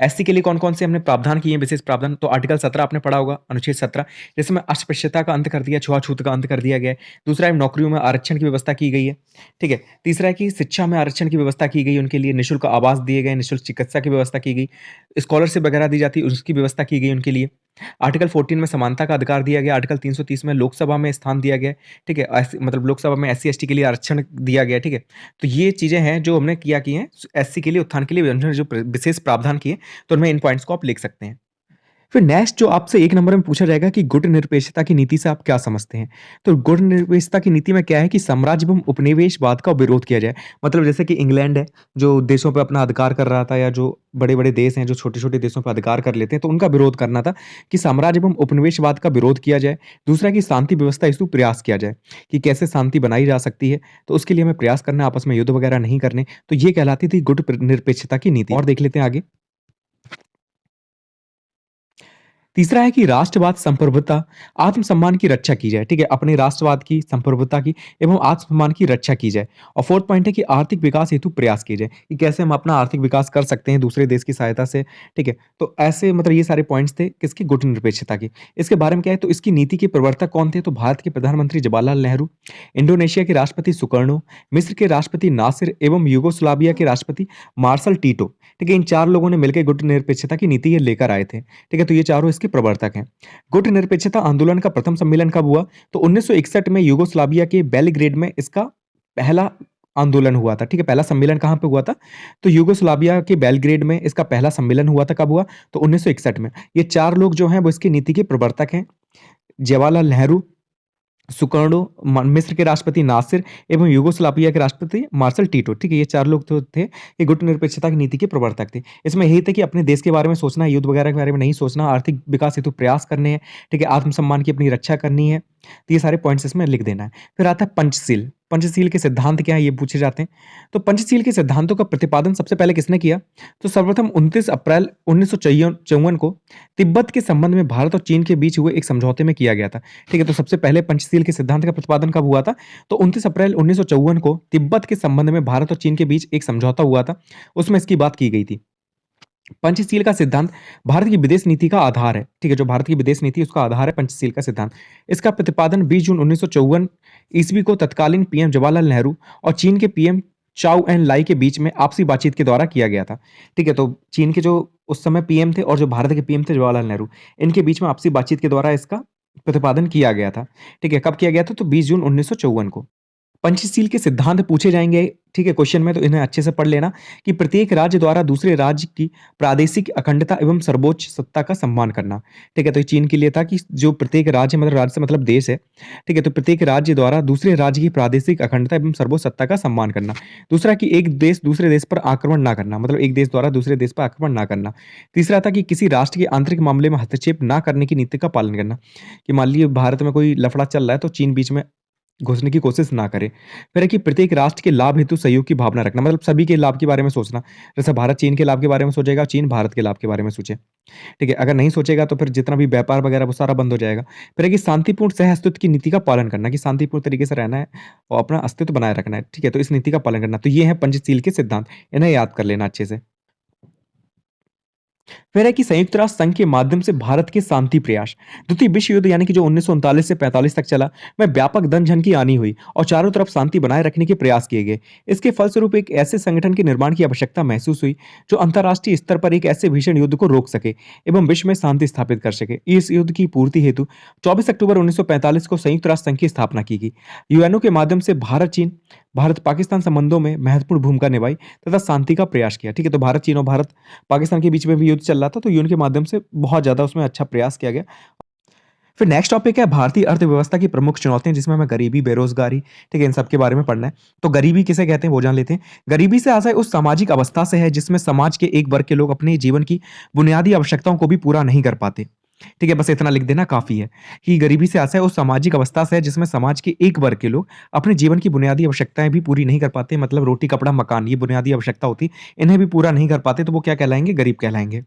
Speaker 2: एससी के लिए कौन-कौन से हमने प्रावधान किए हैं, विशेष प्रावधान? तो आर्टिकल 17 आपने पढ़ा होगा, अनुच्छेद 17, जिसमें अस्पृश्यता का अंत कर दिया, छुआ-छूत का अंत कर दिया गया है। दूसरा है नौकरियों में आरक्षण की व्यवस्था की गई है, ठीक है? तीसरा है कि शिक्षा में आरक्षण की व्यवस्था की गई, उनके लिए निःशुल्क आवास दिए गए, निःशुल्क चिकित्सा की व्यवस्था की गई, स्कॉलरशिप वगैरह दी जाती है, उसकी व्यवस्था की गई उनके लिए। आर्टिकल 14 में समानता का अधिकार दिया गया, आर्टिकल 330 में लोकसभा में स्थान दिया गया है, ठीक है? मतलब लोकसभा में एससी-एसटी के लिए आरक्षण दिया गया है, ठीक है? तो ये चीज़ें हैं जो हमने क्या की हैं, एससी के लिए उत्थान के लिए उन्होंने जो विशेष प्रावधान किए, तो उनमें इन पॉइंट्स को आप लिख सकते हैं। फिर नेक्स्ट जो आपसे 1 नंबर में पूछा जाएगा कि गुट निरपेक्षता की नीति से आप क्या समझते हैं? तो गुट निरपेक्षता की नीति में क्या है कि साम्राज्य एवं उपनिवेशवाद का विरोध किया जाए। मतलब जैसे कि इंग्लैंड है, जो देशों पे अपना अधिकार कर रहा था, या जो बड़े-बड़े देश हैं, जो छोटे-छोटे देशों पे अधिकार कर लेते हैं, तो उनका विरोध करना था कि साम्राज्य एवं उपनिवेशवाद का विरोध किया जाए। दूसरा कि शांति व्यवस्था हेतु प्रयास किया जाए, कि कैसे शांति बनाई जा सकती है, तो उसके लिए हमें प्रयास करना है, आपस में युद्ध वगैरह नहीं करने। तो ये कहलाती थी गुट निरपेक्षता की नीति। और देख लेते हैं आगे। तीसरा है कि राष्ट्रवाद, संप्रभुता, आत्मसम्मान की रक्षा की जाए, ठीक है? अपने राष्ट्रवाद की, संप्रभुता की एवं आत्मसम्मान की रक्षा की जाए। और फोर्थ पॉइंट है कि आर्थिक विकास हेतु प्रयास किए जाए, कि कैसे हम अपना आर्थिक विकास कर सकते हैं दूसरे देश की सहायता से, ठीक है? तो ऐसे मतलब ये सारे पॉइंट्स थे किसकी? गुट निरपेक्षता की। इसके बारे में क्या है, तो इसकी नीति के प्रवर्तक कौन थे? तो भारत के प्रधानमंत्री जवाहरलाल नेहरू, इंडोनेशिया के राष्ट्रपति सुकर्णो, मिस्र के राष्ट्रपति नासिर एवं यूगोस्लाविया के राष्ट्रपति मार्शल टीटो, ठीक है? इन 4 लोगों ने मिलकर गुट निरपेक्षता की नीति ये लेकर आए थे। ठीक है? तो ये चारों इसके प्रवर्तक हैं। गुट निरपेक्षता आंदोलन का प्रथम सम्मेलन कब हुआ? तो 1961 में यूगोस्लाविया के बेलग्रेड में इसका पहला आंदोलन हुआ था। ठीक है? पहला सम्मेलन कहाँ पे हुआ था? तो यूगोस्लाविया के बेलग्रेड में इसका पहला सम्मेलन हुआ था। कब हुआ? तो 1961 में। ये 4 लोग जो हैं वो इसकी नीति के प्रवर्तक हैं। जवाहरलाल नेहरू, सुकर्णो, मिस्र के राष्ट्रपति नासिर एवं यूगोस्लाविया के राष्ट्रपति मार्शल टीटो, ठीक है? ये 4 लोग तो थे, ये गुट निरपेक्षता की नीति के प्रवर्तक थे। इसमें यही था कि अपने देश के बारे में सोचना है, युद्ध वगैरह के बारे में नहीं सोचना, आर्थिक विकास हेतु प्रयास करने हैं, ठीक है? आत्मसम्मान की अपनी रक्षा करनी है। तो ये सारे पॉइंट्स इसमें लिख देना है। फिर आता है पंचशील। पंचशील के सिद्धांत क्या है, ये पूछे जाते हैं। तो पंचशील के सिद्धांतों का प्रतिपादन सबसे पहले किसने किया? तो सर्वप्रथम 29 अप्रैल 1954 को तिब्बत के संबंध में भारत और चीन के बीच हुए एक समझौते में किया गया था। ठीक है? तो सबसे पहले पंचशील के सिद्धांत का प्रतिपादन कब हुआ था? तो 29 अप्रैल 1954 को तिब्बत के संबंध में भारत और चीन के बीच एक समझौता हुआ था। उसमें इसकी बात की गई थी। पंचशील का सिद्धांत भारत की विदेश नीति का आधार है। ठीक है? जो भारत की विदेश नीति है उसका आधार है पंचशील का सिद्धांत। इसका प्रतिपादन 20 जून 1954 ईस्वी को तत्कालीन पीएम जवाहरलाल नेहरू और चीन के पीएम चाउ एन लाई के बीच में आपसी बातचीत के द्वारा किया गया था। ठीक है? तो चीन के जो उस समय पीएम थे और जो भारत के पीएम थे जवाहरलाल नेहरू, इनके बीच में आपसी बातचीत के द्वारा इसका प्रतिपादन किया गया था। ठीक है? कब किया गया था? तो 20 जून 1954 को। पंचशील के सिद्धांत पूछे जाएंगे, ठीक है, क्वेश्चन में, तो इन्हें अच्छे से पढ़ लेना कि प्रत्येक राज्य द्वारा दूसरे राज्य की प्रादेशिक अखंडता एवं सर्वोच्च सत्ता का सम्मान करना। ठीक है, तो ये चीन के लिए था कि जो प्रत्येक राज्य, मतलब राज्य से मतलब देश है, ठीक है, तो प्रत्येक राज्य द्वारा दूसरे राज्य की प्रादेशिक अखंडता एवं सर्वोच्च सत्ता का सम्मान करना। दूसरा कि एक देश दूसरे देश पर आक्रमण ना करना, मतलब एक देश द्वारा दूसरे देश पर आक्रमण ना करना। तीसरा था कि किसी राष्ट्र के आंतरिक मामले में हस्तक्षेप ना करने की नीति का पालन करना, कि मान लीजिए भारत में कोई लफड़ा चल रहा है तो चीन बीच में घुसने की कोशिश ना करे। फिर है कि प्रत्येक राष्ट्र के लाभ हेतु सहयोग की भावना रखना, मतलब सभी के लाभ के बारे में सोचना। जैसे भारत चीन के लाभ के बारे में सोचेगा, चीन भारत के लाभ के बारे में सोचे। ठीक है, अगर नहीं सोचेगा तो फिर जितना भी व्यापार वगैरह वो सारा बंद हो जाएगा। फिर है कि शांतिपूर्ण सह-अस्तित्व की नीति का पालन करना, कि शांतिपूर्ण तरीके से रहना है और अपना अस्तित्व बनाए रखना है। ठीक है, तो इस नीति का पालन करना। तो ये है पंचशील के सिद्धांत, इन्हें याद कर लेना अच्छे से। फिर है कि संयुक्त राष्ट्र संघ के माध्यम से भारत के शांति प्रयास, द्वितीय विश्व युद्ध यानी कि जो 1939 से 45 तक चला, में व्यापक जन की हानि हुई और चारों तरफ शांति बनाए रखने के प्रयास किए गए। इसके फलस्वरूप एक ऐसे संगठन के निर्माण की आवश्यकता महसूस हुई जो अंतर्राष्ट्रीय स्तर पर एक ऐसे भीषण युद्ध को रोक सके एवं विश्व में शांति स्थापित कर सके। इस युद्ध की पूर्ति हेतु 24 अक्टूबर 1945 को संयुक्त राष्ट्र संघ की स्थापना की गई। यूएनओ के माध्यम से भारत पाकिस्तान संबंधों में महत्वपूर्ण भूमिका निभाई तथा शांति का प्रयास किया। ठीक है, तो भारत चीन और भारत पाकिस्तान के बीच में भी युद्ध चल रहा था, तो यूएन के माध्यम से बहुत ज़्यादा उसमें अच्छा प्रयास किया गया। फिर नेक्स्ट टॉपिक है भारतीय अर्थव्यवस्था की प्रमुख चुनौतियां, जिसमें हमें गरीबी, बेरोजगारी, ठीक है, इन सब के बारे में पढ़ना है। तो गरीबी किसे कहते हैं वो जान लेते हैं। गरीबी से आशय उस सामाजिक अवस्था से है जिसमें समाज के एक वर्ग के लोग अपने जीवन की बुनियादी आवश्यकताओं को भी पूरा नहीं कर पाते। ठीक है, बस इतना लिख देना काफी है कि गरीबी से आशय उस सामाजिक अवस्था से है जिसमें समाज के एक वर्ग के लोग अपने जीवन की बुनियादी आवश्यकताएं भी पूरी नहीं कर पाते, मतलब रोटी, कपड़ा, मकान, ये बुनियादी आवश्यकता होती, इन्हें भी पूरा नहीं कर पाते, तो वो क्या कहलाएंगे? गरीब कहलाएंगे।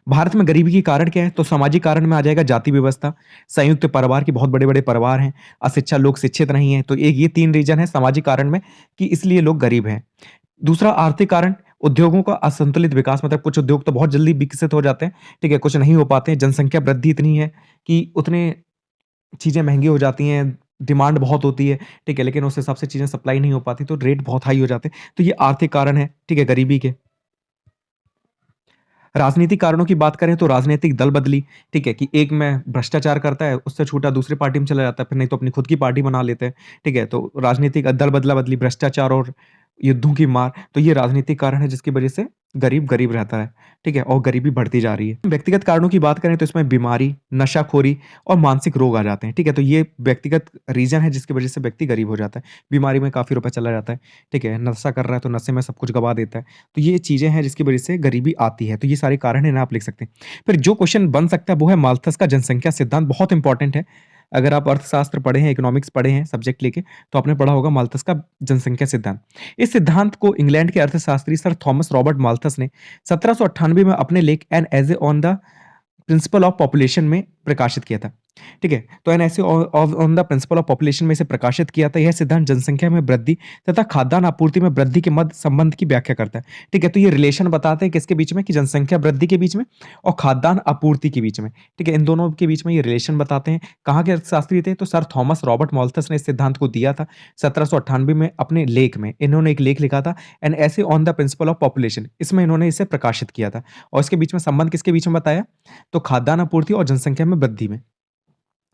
Speaker 2: भारत में गरीबी के कारण क्या है? तो सामाजिक कारण में आ जाएगा जाति व्यवस्था, संयुक्त परिवार के बहुत बड़े-बड़े परिवार हैं, अशिक्षा, लोग शिक्षित नहीं हैं। तो एक ये 3 रीज़न है सामाजिक कारण में कि इसलिए लोग गरीब हैं। दूसरा आर्थिक कारण, उद्योगों का असंतुलित विकास, मतलब कुछ उद्योग तो बहुत जल्दी विकसित हो जाते हैं, ठीक है, कुछ नहीं हो पाते हैं। जनसंख्या वृद्धि इतनी है कि उतने चीज़ें महँगी हो जाती हैं, डिमांड बहुत होती है, ठीक है, लेकिन उस हिसाब से चीज़ें सप्लाई नहीं हो पाती, तो रेट बहुत हाई हो जाते हैं। तो ये आर्थिक कारण है, ठीक है, गरीबी के। राजनीतिक कारणों की बात करें तो राजनीतिक दल बदली, ठीक है, कि एक में भ्रष्टाचार करता है, उससे छूटा दूसरी पार्टी में चला जाता है, फिर नहीं तो अपनी खुद की पार्टी बना लेते हैं, ठीक है, तो राजनीतिक दल बदला-बदली, भ्रष्टाचार और युद्धों की मार, तो ये राजनीतिक कारण है जिसकी वजह से गरीब गरीब रहता है, ठीक है, और गरीबी बढ़ती जा रही है। व्यक्तिगत कारणों की बात करें तो इसमें बीमारी, नशाखोरी और मानसिक रोग आ जाते हैं, ठीक है, तो ये व्यक्तिगत रीज़न है जिसकी वजह से व्यक्ति गरीब हो जाता है। बीमारी में काफ़ी रुपए चला जाता है, ठीक है, नशा कर रहा है तो नशे में सब कुछ गँवा देता है। तो ये चीज़ें हैं जिसकी वजह से गरीबी आती है, तो ये सारे कारण हैं ना, आप लिख सकते हैं। फिर जो क्वेश्चन बन सकता है वो है माल्थस का जनसंख्या सिद्धांत, बहुत इंपॉर्टेंट है। अगर आप अर्थशास्त्र पढ़े हैं, इकोनॉमिक्स पढ़े हैं सब्जेक्ट लेके, तो आपने पढ़ा होगा माल्थस का जनसंख्या सिद्धांत। इस सिद्धांत को इंग्लैंड के अर्थशास्त्री सर थॉमस रॉबर्ट माल्थस ने 1798 में अपने लेख an essay on the principle of population में प्रकाशित किया था। ठीक है, तो an essay on the principle of population में इसे प्रकाशित किया था। यह सिद्धांत जनसंख्या में वृद्धि तथा खाद्यान्न आपूर्ति में वृद्धि के मध्य संबंध की व्याख्या करता है। ठीक है, तो ये रिलेशन बताते हैं किसके बीच में, कि जनसंख्या वृद्धि के बीच में और खाद्यान्न आपूर्ति के बीच में। ठीक है, इन दोनों के बीच में ये रिलेशन बताते हैं। कहाँ के अर्थशास्त्री थे? तो सर थॉमस रॉबर्ट माल्थस ने इस सिद्धांत को दिया था 1798 में अपने लेख में। इन्होंने एक लेख लिखा था N essay on the principle of population, इसमें इन्होंने इसे प्रकाशित किया था और इसके बीच में संबंध किसके बीच में बताया? तो खाद्यान्न आपूर्ति और जनसंख्या में वृद्धि में।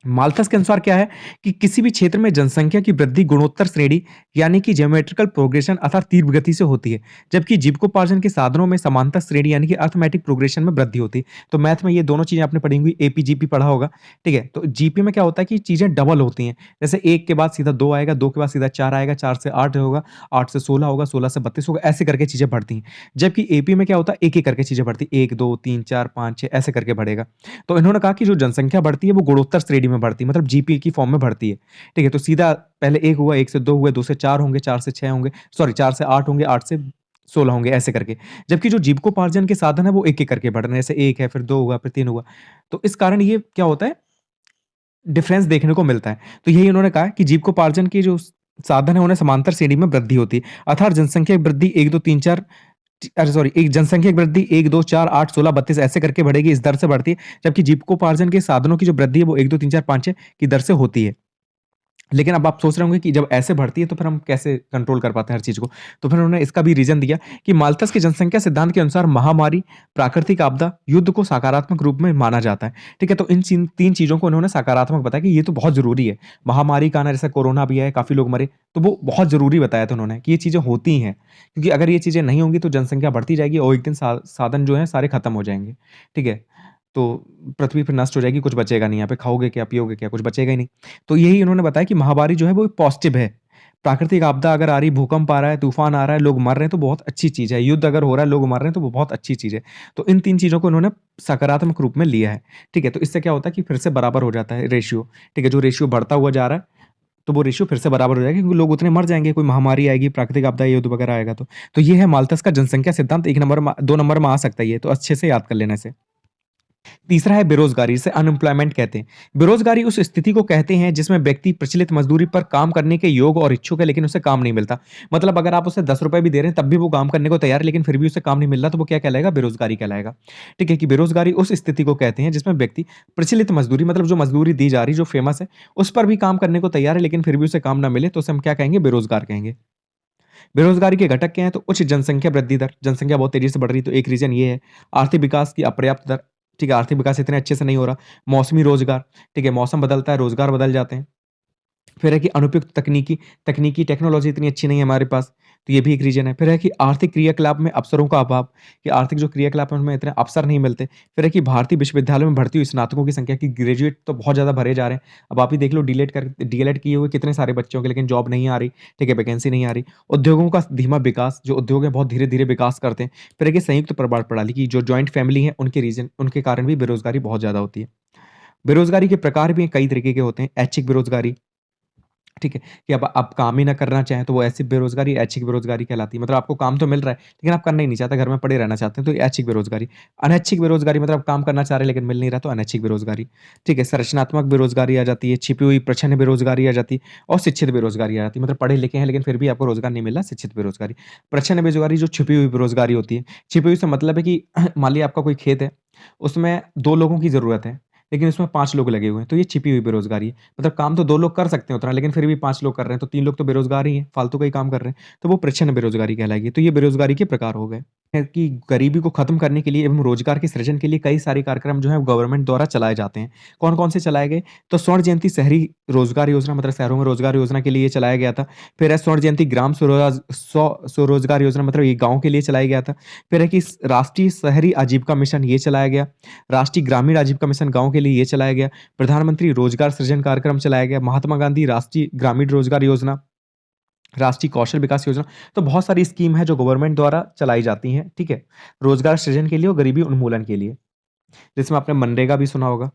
Speaker 2: माल्थस के अनुसार क्या है कि किसी भी क्षेत्र में जनसंख्या की वृद्धि गुणोत्तर श्रेणी यानी कि ज्योमेट्रिकल प्रोग्रेशन अर्थात तीव्र गति से होती है, जबकि जीविकोपार्जन के साधनों में समांतर श्रेणी यानी कि अर्थमेटिक प्रोग्रेशन में वृद्धि होती है। तो मैथ में ये दोनों चीजें आपने पढ़ी होंगी, एपी जीपी पढ़ा होगा, ठीक है। तो जीपी में क्या होता है कि चीजें डबल होती हैं, जैसे 1 के बाद सीधा 2 आएगा, 2 के बाद सीधा 4 आएगा, 4 से 8 होगा, 8 से 16 होगा, 16 से 32 होगा, ऐसे करके चीजें बढ़ती हैं। जबकि एपी में क्या होता है, एक एक करके चीजें बढ़ती, 1 2 3 4 5 6 ऐसे करके बढ़ेगा। तो इन्होंने कहा कि जो जनसंख्या बढ़ती है वो गुणोत्तर श्रेणी में बढ़ती है, मतलब जीपी की फॉर्म में बढ़ती है। ठीक है, तो सीधा पहले 1 हुआ, 1 से 2 हुए, 2 से 4 होंगे, 4 से 6 होंगे, सॉरी 4 से 8 होंगे, 8 से 16 होंगे, ऐसे करके। जबकि जो जीविकोपार्जन के साधन है वो एक-एक करके बढ़ रहे हैं, जैसे 1 है, फिर 2 हुआ, फिर 3 हुआ। तो इस कारण ये क्या होता है, डिफरेंस देखने को मिलता है। तो यही उन्होंने कहा कि जीविकोपार्जन के जो साधन है उन्हें समांतर श्रेणी में वृद्धि होती है, अर्थात जनसंख्या की वृद्धि 1 2 3 4 अरे सॉरी, एक जनसंख्या की वृद्धि 1 2 4 8 16 32 ऐसे करके बढ़ेगी, इस दर से बढ़ती है, जबकि जीविकोपार्जन के साधनों की जो वृद्धि है वो 1 2 3 4 5 6 की दर से होती है। लेकिन अब आप सोच रहे होंगे कि जब ऐसे बढ़ती है तो फिर हम कैसे कंट्रोल कर पाते हैं हर चीज़ को? तो फिर उन्होंने इसका भी रीज़न दिया कि माल्थस के जनसंख्या सिद्धांत के अनुसार महामारी, प्राकृतिक आपदा, युद्ध को सकारात्मक रूप में माना जाता है। ठीक है? तो इन 3 चीज़ों को उन्होंने सकारात्मक बताया कि ये तो बहुत ज़रूरी है। महामारी का आना, जैसे कोरोना भी आया, काफ़ी लोग मरे, तो वो बहुत ज़रूरी बताया था उन्होंने कि ये चीज़ें होती हैं। क्योंकि अगर ये चीज़ें नहीं होंगी तो जनसंख्या बढ़ती जाएगी और एक दिन साधन जो हैं सारे खत्म हो जाएँगे। ठीक है? तो पृथ्वी फिर नष्ट हो जाएगी, कुछ बचेगा नहीं, यहाँ पे खाओगे क्या, पियोगे क्या, कुछ बचेगा ही नहीं। तो यही उन्होंने बताया कि महामारी जो है वो पॉज़िटिव है। प्राकृतिक आपदा अगर आ रही, भूकंप आ रहा है, तूफ़ान आ रहा है, लोग मर रहे हैं तो बहुत अच्छी चीज़ है। युद्ध अगर हो रहा है, लोग मर रहे हैं तो वो बहुत अच्छी चीज़ है। तो इन 3 चीज़ों को उन्होंने सकारात्मक रूप में लिया है। ठीक है? तो इससे क्या होता है कि फिर से बराबर हो जाता है रेशियो। ठीक है? जो रेशियो बढ़ता हुआ जा रहा है, तो वो रेशियो फिर से बराबर हो जाएगा क्योंकि लोग उतने मर जाएँगे, कोई महामारी आएगी, प्राकृतिक आपदा, युद्ध वगैरह आएगा तो। तो ये है माल्थस का जनसंख्या सिद्धांत, 1 नंबर में 2 नंबर में आ सकता है ये, तो अच्छे से याद कर लेना इसे। तीसरा है बेरोज़गारी, इसे अनएम्प्लॉयमेंट कहते हैं। बेरोज़गारी उस स्थिति को कहते हैं जिसमें व्यक्ति प्रचलित मज़दूरी पर काम करने के योग्य और इच्छुक है लेकिन उसे काम नहीं मिलता। मतलब अगर आप उसे ₹10 भी दे रहे हैं तब भी वो काम करने को तैयार है लेकिन फिर भी उसे काम नहीं मिल रहा तो वो क्या कहलाएगा? बेरोज़गारी कहलाएगा। ठीक है? कि बेरोज़गारी उस स्थिति को कहते हैं जिसमें व्यक्ति प्रचलित मज़दूरी, मतलब जो मज़दूरी दी जा रही, जो फ़ेमस है, उस पर भी काम करने को तैयार है लेकिन फिर भी उसे काम ना मिले तो उसे हम क्या कहेंगे? बेरोज़गार कहेंगे। बेरोज़गारी के घटक क्या हैं? तो उच्च जनसंख्या वृद्धि दर, जनसंख्या बहुत तेज़ी से बढ़ रही है तो एक रीज़न ये है। आर्थिक विकास की अपर्याप्त दर, ठीक है, आर्थिक विकास इतने अच्छे से नहीं हो रहा। मौसमी रोज़गार, ठीक है, मौसम बदलता है, रोज़गार बदल जाते हैं। फिर है कि अनुपयुक्त तकनीकी तकनीकी टेक्नोलॉजी इतनी अच्छी नहीं है हमारे पास, तो ये भी एक रीज़न है। फिर है कि आर्थिक क्रियाकलाप में अवसरों का अभाव, कि आर्थिक जो क्रियाकलाप है उनमें इतने अवसर नहीं मिलते। फिर है कि भारतीय विश्वविद्यालयों में भर्ती हुई स्नातकों की संख्या, की ग्रेजुएट तो बहुत ज़्यादा भरे जा रहे हैं। अब आप ही देख लो डीएलएड किए हुए कितने सारे बच्चे होंगे लेकिन जॉब नहीं आ रही, ठीक है, वैकेंसी नहीं आ रही। उद्योगों का धीमा विकास, जो उद्योग है बहुत धीरे-धीरे विकास करते हैं। फिर है कि संयुक्त परिवार प्रणाली की जो जॉइंट फैमिली है उनके कारण भी बेरोज़गारी बहुत ज़्यादा होती है। बेरोज़गारी के प्रकार भी कई तरीके के होते हैं। ऐच्छिक बेरोज़गारी, ठीक है? कि अब आप काम ही ना करना चाहें, तो वो ऐसी बेरोज़गारी ऐच्छिक बेरोज़गारी कहलाती है। मतलब आपको काम तो मिल रहा है, लेकिन आप करना ही नहीं चाहते, घर में पड़े रहना चाहते हैं, तो ये ऐच्छिक बेरोज़गारी। अनैच्छिक बेरोज़गारी, मतलब आप काम करना चाह रहे हैं, लेकिन मिल नहीं रहा, तो अनैच्छिक बेरोज़गारी। ठीक है? संरचनात्मक बेरोज़गारी आ जाती है, छिपी हुई प्रच्छन्न बेरोज़गारी आ जाती है और शिक्षित बेरोज़गारी आ जाती है। मतलब पढ़े-लिखे हैं, लेकिन फिर भी आपको रोज़गार नहीं मिल रहा, शिक्षित बेरोज़गारी। प्रच्छन्न बेरोज़गारी जो छिपी हुई बेरोज़गारी होती है। छिपी हुई से मतलब है कि मान लीजिए आपका कोई खेत है, उसमें 2 लोगों की ज़रूरत है, लेकिन उसमें 5 लोग लगे हुए हैं, तो ये छिपी हुई बेरोज़गारी है। मतलब काम तो 2 लोग कर सकते हैं उतना, लेकिन फिर भी 5 लोग कर रहे हैं, तो 3 लोग तो बेरोज़गार ही हैं, फालतू का ही काम कर रहे हैं। तो वो प्रच्छन्न बेरोज़गारी कहलाएगी। तो ये बेरोज़गारी के प्रकार हो गए। है कि गरीबी को खत्म करने के लिए एवं रोज़गार के सृजन के लिए कई सारे कार्यक्रम जो हैं गवर्नमेंट द्वारा चलाए जाते हैं। कौन-कौन से चलाए गए? तो स्वर्ण जयंती शहरी रोज़गार योजना, मतलब शहरों में रोज़गार योजना के लिए ये चलाया गया था। फिर है स्वर्ण जयंती ग्राम स्वरोज़गार योजना, मतलब ये गाँव के लिए चलाया गया था। फिर है कि राष्ट्रीय शहरी आजीविका मिशन, ये चलाया गया। राष्ट्रीय ग्रामीण आजीविका मिशन गाँव के लिए ये चलाया गया। प्रधानमंत्री रोज़गार सृजन कार्यक्रम चलाया गया। महात्मा गांधी राष्ट्रीय ग्रामीण रोज़गार योजना, राष्ट्रीय कौशल विकास योजना। तो बहुत सारी स्कीम है जो गवर्नमेंट द्वारा चलाई जाती हैं, ठीक है? रोज़गार सृजन के लिए और गरीबी उन्मूलन के लिए। जिसमें आपने मनरेगा भी सुना होगा।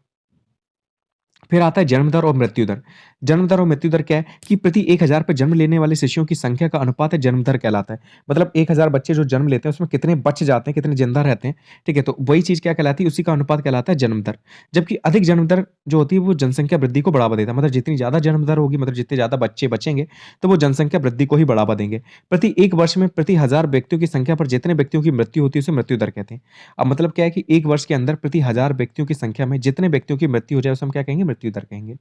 Speaker 2: फिर आता है जन्म दर और मृत्यु दर। जन्म दर और मृत्यु दर क्या है? कि प्रति 1000 पे जन्म लेने वाले शिशुओं की संख्या का अनुपात है जन्म दर कहलाता है। मतलब 1000 बच्चे जो जन्म लेते हैं उसमें कितने बच जाते हैं, कितने ज़िंदा रहते हैं, ठीक है? तो वही चीज़ क्या कहलाती है? उसी का अनुपात कहलाता है जन्म दर। जबकि अधिक जन्म दर जो होती है वो जनसंख्या वृद्धि को बढ़ावा देता है। मतलब जितनी ज़्यादा जन्म दर होगी, मतलब जितने ज़्यादा बच्चे बचेंगे, तो वो जनसंख्या वृद्धि को ही बढ़ावा देंगे। प्रति 1 वर्ष में प्रति 1000 व्यक्तियों की संख्या पर जितने व्यक्तियों की मृत्यु होती है उसे मृत्यु दर कहते हैं। अब मतलब क्या है कि 1 वर्ष के अंदर प्रति 1000 व्यक्तियों की संख्या में जितने व्यक्तियों की मृत्यु हो जाए उसे हम क्या कहेंगे? मृत्यु दर कहेंगे।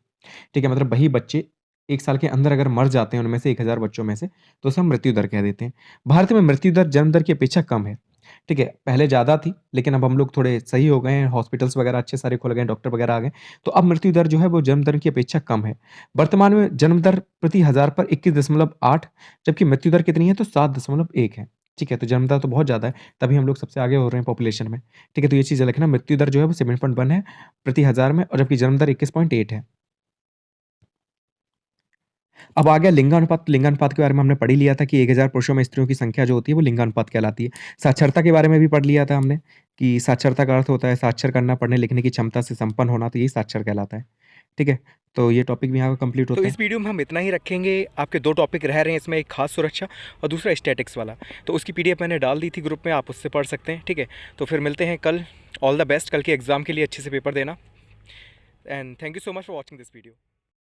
Speaker 2: ठीक है? मतलब वही बच्चे 1 साल के अंदर अगर मर जाते हैं उनमें से 1000 बच्चों में से, तो उसे हम मृत्यु दर कह देते हैं। भारत में मृत्यु दर जन्म दर की अपेक्षा कम है। ठीक है? पहले ज़्यादा थी, लेकिन अब हम लोग थोड़े सही हो गए हैं, हॉस्पिटल्स वगैरह अच्छे सारे खुल गए हैं, डॉक्टर वगैरह आ गए। तो अब मृत्यु दर जो है वो जन्म दर की अपेक्षा कम है। वर्तमान में जन्म दर प्रति 1000 पर 21.8, जबकि मृत्यु दर कितनी है? तो 7.1 है। ठीक है? तो जन्म दर तो बहुत ज़्यादा है, तभी हम लोग सबसे आगे हो रहे हैं पॉपुलेशन में। ठीक है? तो ये चीज़ याद रखना, मृत्यु दर जो है वो 7.1 है प्रति 1000 में, और जबकि जन्म दर 21.8 है। अब आ गया लिंगानुपात। लिंगानुपात के बारे में हमने पढ़ ही लिया था कि 1000 पुरुषों में स्त्रियों की संख्या जो होती है वो लिंगानुपात कहलाती है। साक्षरता के बारे में भी पढ़ लिया था हमने कि साक्षरता का अर्थ होता है साक्षर करना, पढ़ने-लिखने की क्षमता से संपन्न होना, तो यही साक्षर कहलाता है। ठीक है? तो ये टॉपिक भी यहाँ पे कंप्लीट
Speaker 1: तो
Speaker 2: होता है।
Speaker 1: इस वीडियो में हम इतना ही रखेंगे। आपके 2 टॉपिक रह रहे हैं इसमें, एक खास सुरक्षा और दूसरा स्टैटिक्स वाला। तो उसकी पीडीएफ मैंने डाल दी थी ग्रुप में, आप उससे पढ़ सकते हैं, ठीक है? तो फिर मिलते हैं कल। ऑल द बेस्ट कल के एग्ज़ाम के लिए, अच्छे से पेपर देना। And thank you so much for watching this video.